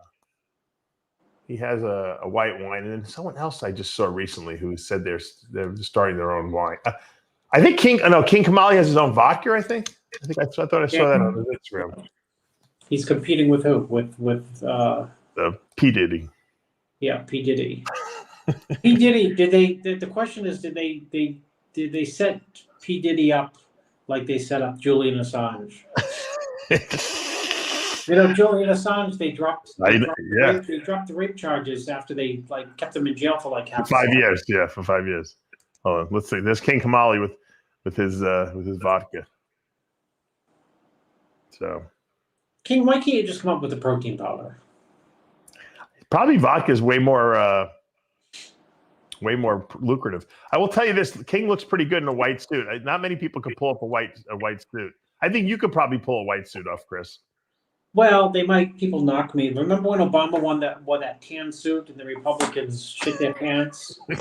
He has a white wine, and then someone else I just saw recently who said they're starting their own wine. I think King Kamali has his own vodka. I thought I saw that on his Instagram. He's competing with who? With P. Diddy. Yeah, P. Diddy. P. Diddy. Did they? The question is, did they set P. Diddy up like they set up Julian Assange? Julian Assange. They dropped the rape charges after they kept him in jail for half 5 years. Yeah, for 5 years. Hold on. Let's see. There's King Kamali with his vodka. So. King, why can't you just come up with a protein powder? Probably vodka is way more lucrative. I will tell you this: King looks pretty good in a white suit. Not many people can pull up a white suit. I think you could probably pull a white suit off, Chris. Well, people knock me. Remember when Obama wore that tan suit and the Republicans shit their pants? You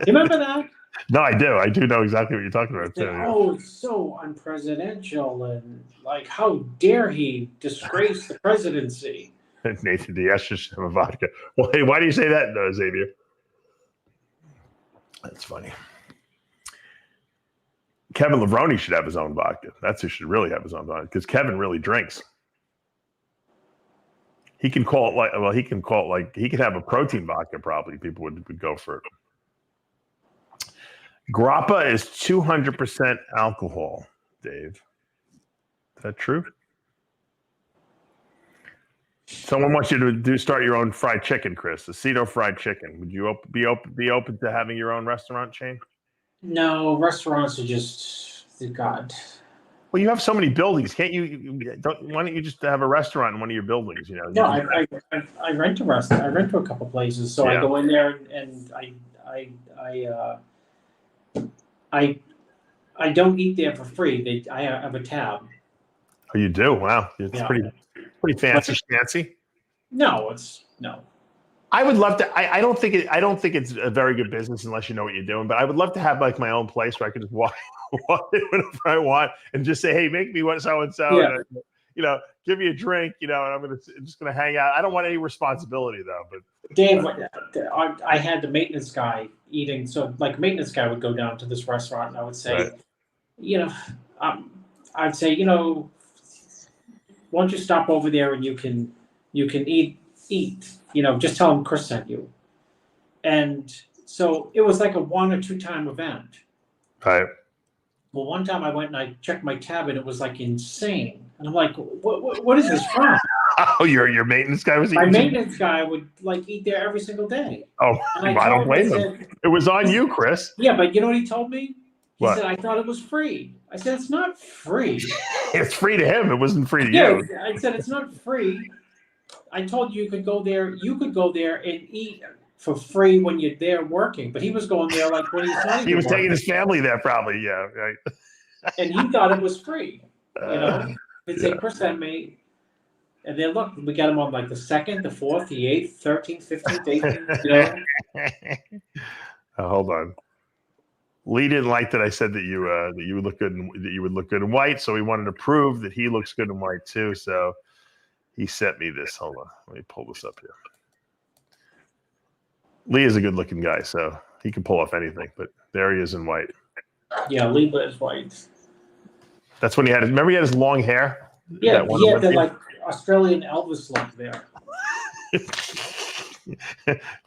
remember that? No, I do. I do know exactly what you're talking about. Oh, it's so unpresidential, and how dare he disgrace the presidency? Nathan Deasha should have a vodka. Well, hey, why do you say that, though, Xavier? That's funny. Kevin Levrone should have his own vodka. That's who should really have his own vodka, because Kevin really drinks. He can call it he could have a protein vodka. Probably people would go for it. Grappa is 200% alcohol, Dave. Is that true? Someone wants you to start your own fried chicken, Chris. Aceto fried chicken. Would you be open to having your own restaurant chain? No, restaurants are just God. Well, you have so many buildings. Can't why don't you just have a restaurant in one of your buildings? You know. No, I rent a restaurant. I rent to a couple places, so I go in there and I don't eat there for free. I have a tab. Oh, you do? Wow, it's pretty fancy. No, it's no. I would love to. I don't think it's a very good business unless you know what you're doing. But I would love to have like my own place where I could just walk in whenever I want and just say, "Hey, make me what so and so," and you know, give me a drink, you know, and I'm just gonna hang out. I don't want any responsibility though. But Dave, I had the maintenance guy eating. So like maintenance guy would go down to this restaurant, and I would say, you know, I'd say, you know, why don't you stop over there and you can eat. You know, just tell him Chris sent you. And so it was like a 1 or 2 time event. Right. Well, one time I went and I checked my tab and it was like insane. And I'm like, what is this from? Oh, your maintenance guy was eating? My maintenance guy would like eat there every single day. Oh, I don't blame him. It was on you, Chris. Yeah, but you know what he told me? He What? said, I thought it was free. I said, it's not free. It's free to him. It wasn't free to you. I said, it's not free. I told you could go there. You could go there and eat for free when you're there working. But he was going there like when he's not. He was taking his family there, probably. Yeah, right. And he thought it was free. You know, he'd say, Chris sent me. And then look, we got him on like the 2nd, the 4th, the 8th, 13th, 15th, 18th. You know. Hold on. Lee didn't like that I said that you would look good in white, so he wanted to prove that he looks good in white too. So he sent me this. Hold on, let me pull this up here. Lee is a good-looking guy, so he can pull off anything. But there he is in white. Yeah, Lee is white. That's when he had. Remember, he had his long hair. Yeah, he had the like Australian Elvis look there.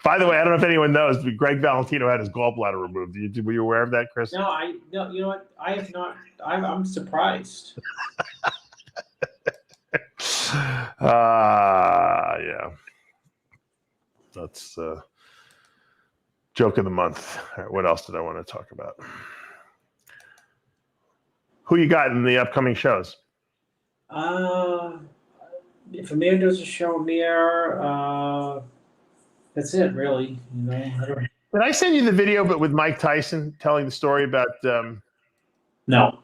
By the way, I don't know if anyone knows, but Greg Valentino had his gallbladder removed. Were you aware of that, Chris? No, you know what? I have not. I'm surprised. Yeah. That's joke of the month. All right, what else did I want to talk about? Who you got in the upcoming shows? If Amir does a show, Amir, that's it, really. You know, I don't. Did I send you the video, but with Mike Tyson telling the story about? No.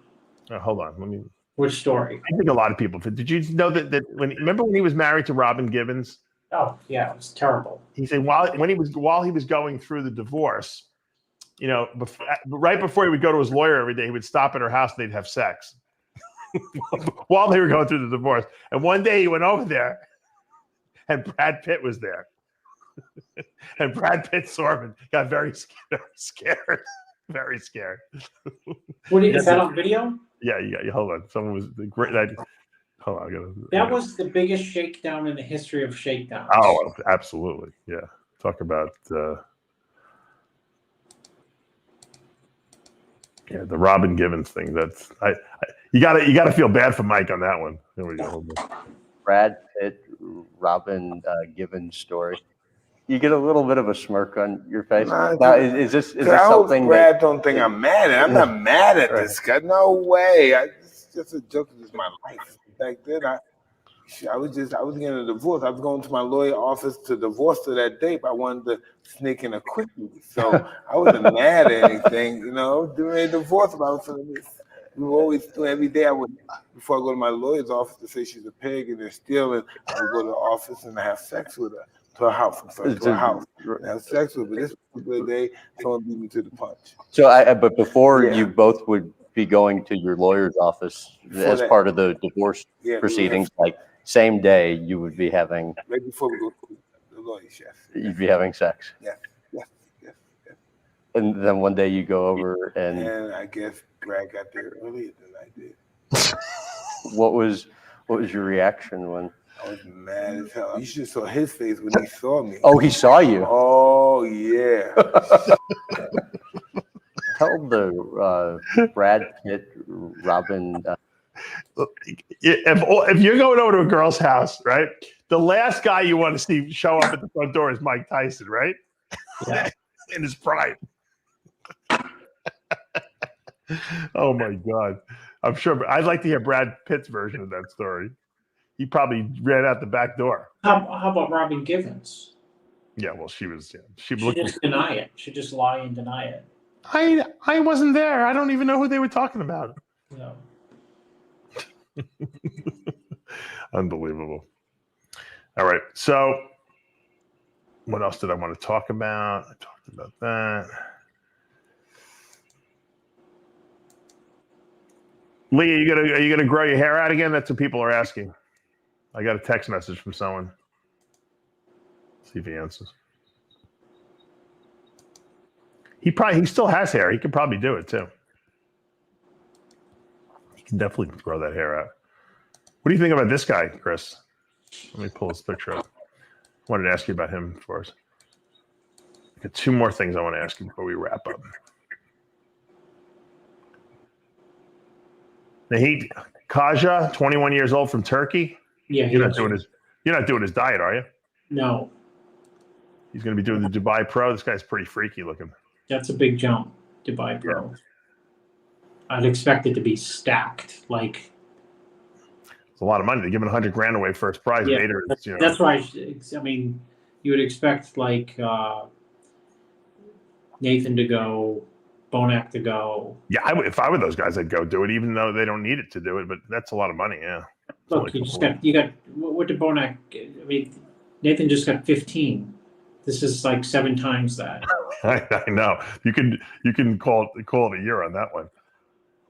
Oh, hold on, let me. Which story? I think a lot of people. Did you know that remember when he was married to Robin Givens? Oh yeah, it was terrible. He said while he was going through the divorce, you know, right before he would go to his lawyer every day, he would stop at her house and they'd have sex while they were going through the divorce. And one day he went over there, and Brad Pitt was there, and Brad Pitt saw him and got very scared, very scared. Is that on video? Yeah, you hold on. Someone was great. Hold on, that was the biggest shakedown in the history of shakedowns. Oh, absolutely. Yeah. Talk about the Robin Givens thing. That's you gotta feel bad for Mike on that one. There we go. Brad Pitt, Robin Givens story. You get a little bit of a smirk on your face. Now, is this something? Brad don't think I'm mad at. I'm not mad at this guy. No way. It's just a joke. It's my life. Back then, I was getting a divorce. I was going to my lawyer office to divorce her that day, but I wanted to sneak in a quickie. So I wasn't mad at anything, you know. Doing a divorce, we were always doing every day. Before I go to my lawyer's office to say she's a pig and they're stealing, I would go to the office and have sex with her. To a house, and have sex with her. But this particular day, someone beat me to the punch. So, but before you both would be going to your lawyer's office as part of the divorce proceedings, like same day, you would be having. Right before we go to the lawyer's chef. You'd be having sex. Yeah. And then one day you go over and I guess Brad got there earlier than I did. What was your reaction when? I was mad as hell. You should have saw his face when he saw me. Oh, he saw you. Oh yeah. Tell the Brad Pitt, Robin. If you're going over to a girl's house, right? The last guy you want to see show up at the front door is Mike Tyson, right? Yeah. In his prime. Oh my God. I'm sure. But I'd like to hear Brad Pitt's version of that story. He probably ran out the back door. How about Robin Givens? Yeah, well, she was. Yeah, She just deny it. She just lie and deny it. I wasn't there. I don't even know who they were talking about. No. Unbelievable. All right. So, what else did I want to talk about? I talked about that. Lee, are you gonna grow your hair out again? That's what people are asking. I got a text message from someone. See if he answers. He still has hair. He could probably do it too. He can definitely grow that hair out. What do you think about this guy, Chris? Let me pull his picture up. I wanted to ask you about him first. I got 2 more things I want to ask you before we wrap up. Nahid Kaja, 21 years old from Turkey. Yeah, You're not doing his diet, are you? No. He's going to be doing the Dubai Pro. This guy's pretty freaky looking. That's a big jump, Dubai Pro. Yeah. I'd expect it to be stacked. Like, it's a lot of money. They're giving $100,000 away first prize. yeah, Later, that's why. I mean, you would expect like Nathan to go, Bonac to go. Yeah, if I were those guys, I'd go do it, even though they don't need it to do it. But that's a lot of money. Yeah. Look, you got what did Bonac? I mean, Nathan just got 15. This is like 7 times that. I know. You can call it a year on that one.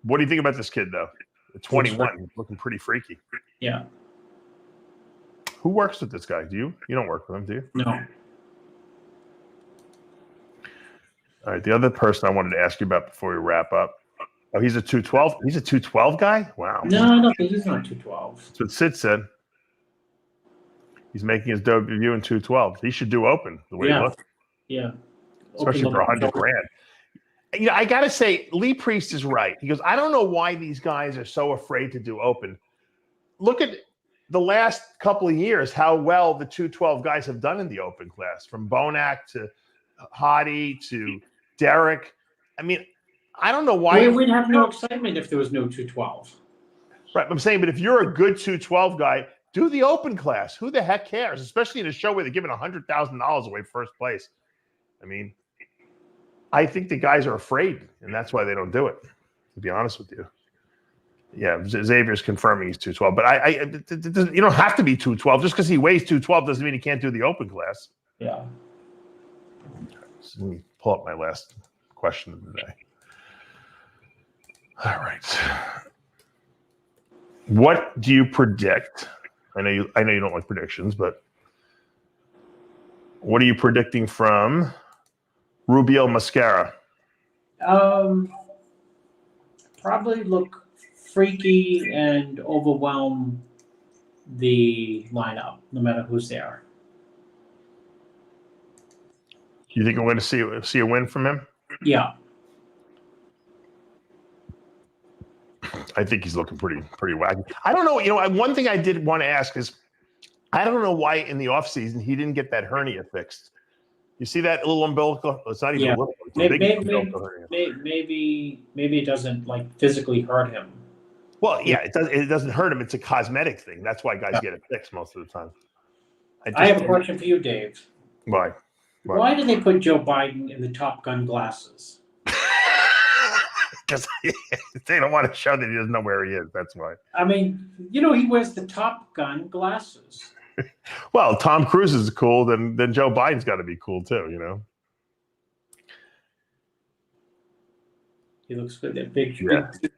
What do you think about this kid though? At 21, he's looking pretty freaky. Yeah. Who works with this guy? Do you? You don't work with him, do you? No. All right. The other person I wanted to ask you about before we wrap up. Oh, he's a 212. He's a 212 guy. Wow. No, I don't think he's not 212. That's what Sid said. He's making his debut in 212. He should do open the way he looks. Yeah. Especially for $100,000. You know, I gotta say, Lee Priest is right. He goes, I don't know why these guys are so afraid to do open. Look at the last couple of years, how well the 212 guys have done in the open class, from Bonac to Hadi to Derek. I mean, I don't know why. We'd have no excitement if there was no 212. Right, I'm saying, but if you're a good 212 guy, do the open class. Who the heck cares? Especially in a show where they're giving $100,000 away first place. I mean, I think the guys are afraid, and that's why they don't do it, to be honest with you. Yeah, Xavier's confirming he's 212, but you don't have to be 212. Just because he weighs 212 doesn't mean he can't do the open class. Yeah. So let me pull up my last question of the day. All right. What do you predict? I know you don't like predictions, but what are you predicting from Rubio Mascara? Probably look freaky and overwhelm the lineup, no matter who's there. You think we're going to see a win from him? Yeah. I think he's looking pretty wacky. I don't know. You know, one thing I did want to ask is, I don't know why in the offseason he didn't get that hernia fixed. You see that little umbilical? It's not even a little. It's a big umbilical hernia. Maybe it doesn't like physically hurt him. Well, yeah, it doesn't hurt him. It's a cosmetic thing. That's why guys get it fixed most of the time. I have a question for you, Dave. Why? Why did they put Joe Biden in the Top Gun glasses? Because they don't want to show that he doesn't know where he is. That's why. I mean, you know, he wears the Top Gun glasses. Well, Tom Cruise is cool, then Joe Biden's got to be cool too, you know. He looks good. That big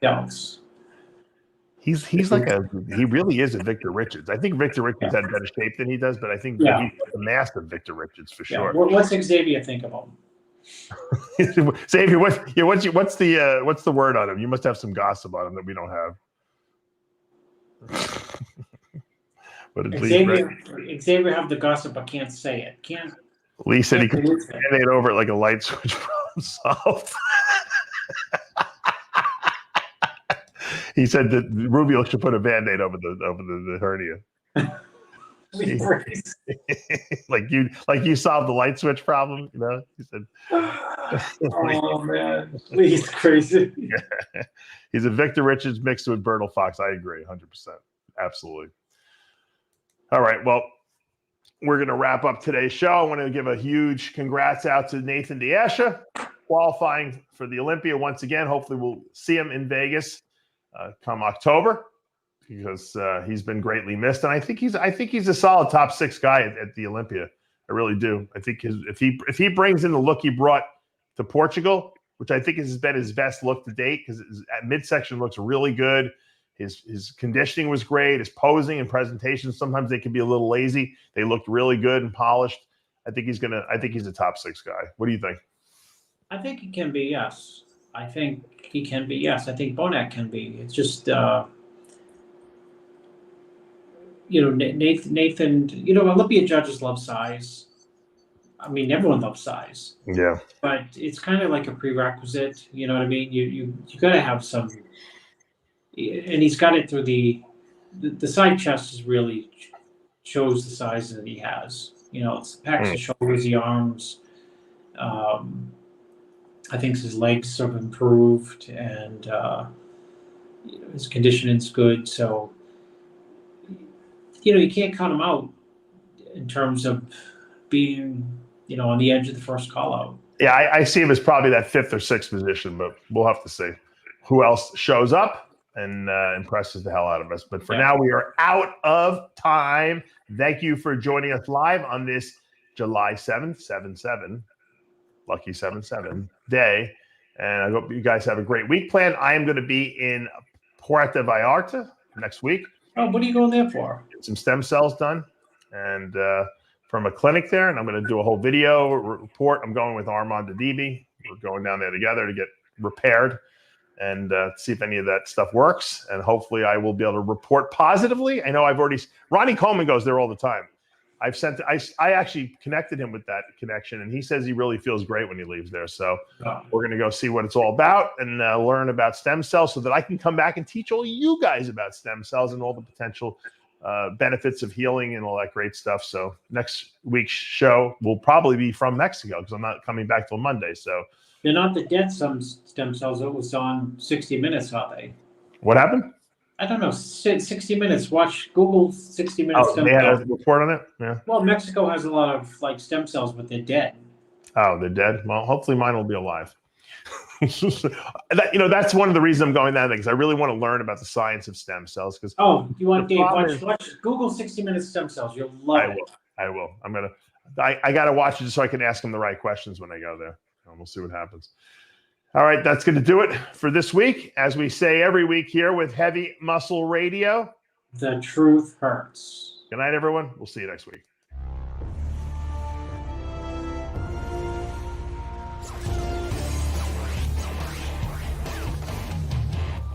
belts. He's like he really is a Victor Richards. I think Victor Richards had better shape than he does, but I think he's a massive Victor Richards for sure. What's Xavier think of him? Xavier, what's the word on him? You must have some gossip on him that we don't have. Xavier have the gossip, but can't say it. Can't. Lee said he could hand it over like a light switch problem solved. He said that Rubio should put a Band-Aid over the hernia. like you solved the light switch problem, you know? He said Oh man, he's crazy. He's a Victor Richards mixed with Bertil Fox. I agree, 100%. Absolutely. All right. Well, we're going to wrap up today's show. I want to give a huge congrats out to Nathan Deasha, qualifying for the Olympia once again. Hopefully, we'll see him in Vegas come October, because he's been greatly missed. And I think he's a solid top 6 guy at the Olympia. I really do. I think if he brings in the look he brought to Portugal, which I think has been his best look to date, because his midsection looks really good. His conditioning was great. His posing and presentation, sometimes they can be a little lazy. They looked really good and polished. I think he's a top 6 guy. What do you think? I think he can be, yes. I think he can be, yes. I think Bonac can be. It's just, Nathan, Olympia judges love size. I mean, everyone loves size. Yeah. But it's kind of like a prerequisite. You know what I mean? You got to have some, and he's got it through the side chest is really shows the size that he has. It's the pecs, the shoulders, the arms. I think his legs have improved, and his conditioning's good. So, you can't count him out in terms of being, on the edge of the first call out. Yeah, I see him as probably that 5th or 6th position, but we'll have to see who else shows up and impresses the hell out of us. But for now, we are out of time. Thank you for joining us live on this July 7th, 7/7, lucky 7/7 day. And I hope you guys have a great week planned. I am going to be in Puerto Vallarta next week. Oh, what are you going there for? Get some stem cells done, and from a clinic there. And I'm going to do a whole video report. I'm going with Armand Adibi. We're going down there together to get repaired and see if any of that stuff works. And hopefully I will be able to report positively. I know Ronnie Coleman goes there all the time. I actually connected him with that connection, and he says he really feels great when he leaves there. So we're going to go see what it's all about and learn about stem cells so that I can come back and teach all you guys about stem cells and all the potential benefits of healing and all that great stuff. So next week's show will probably be from Mexico, because I'm not coming back till Monday. So they're not the dead stem cells. It was on 60 Minutes, are they? What happened? I don't know. 60 Minutes. Google 60 Minutes. Oh, they had a report on it? Yeah. Well, Mexico has a lot of stem cells, but they're dead. Oh, they're dead? Well, hopefully mine will be alive. That's one of the reasons I'm going that way, because I really want to learn about the science of stem cells. Because you want Dave? Watch Google 60 Minutes stem cells. You'll love it. I will. I got to watch it just so I can ask them the right questions when I go there. And we'll see what happens. All right, that's going to do it for this week. As we say every week here with Heavy Muscle Radio, the truth hurts. Good night, everyone. We'll see you next week.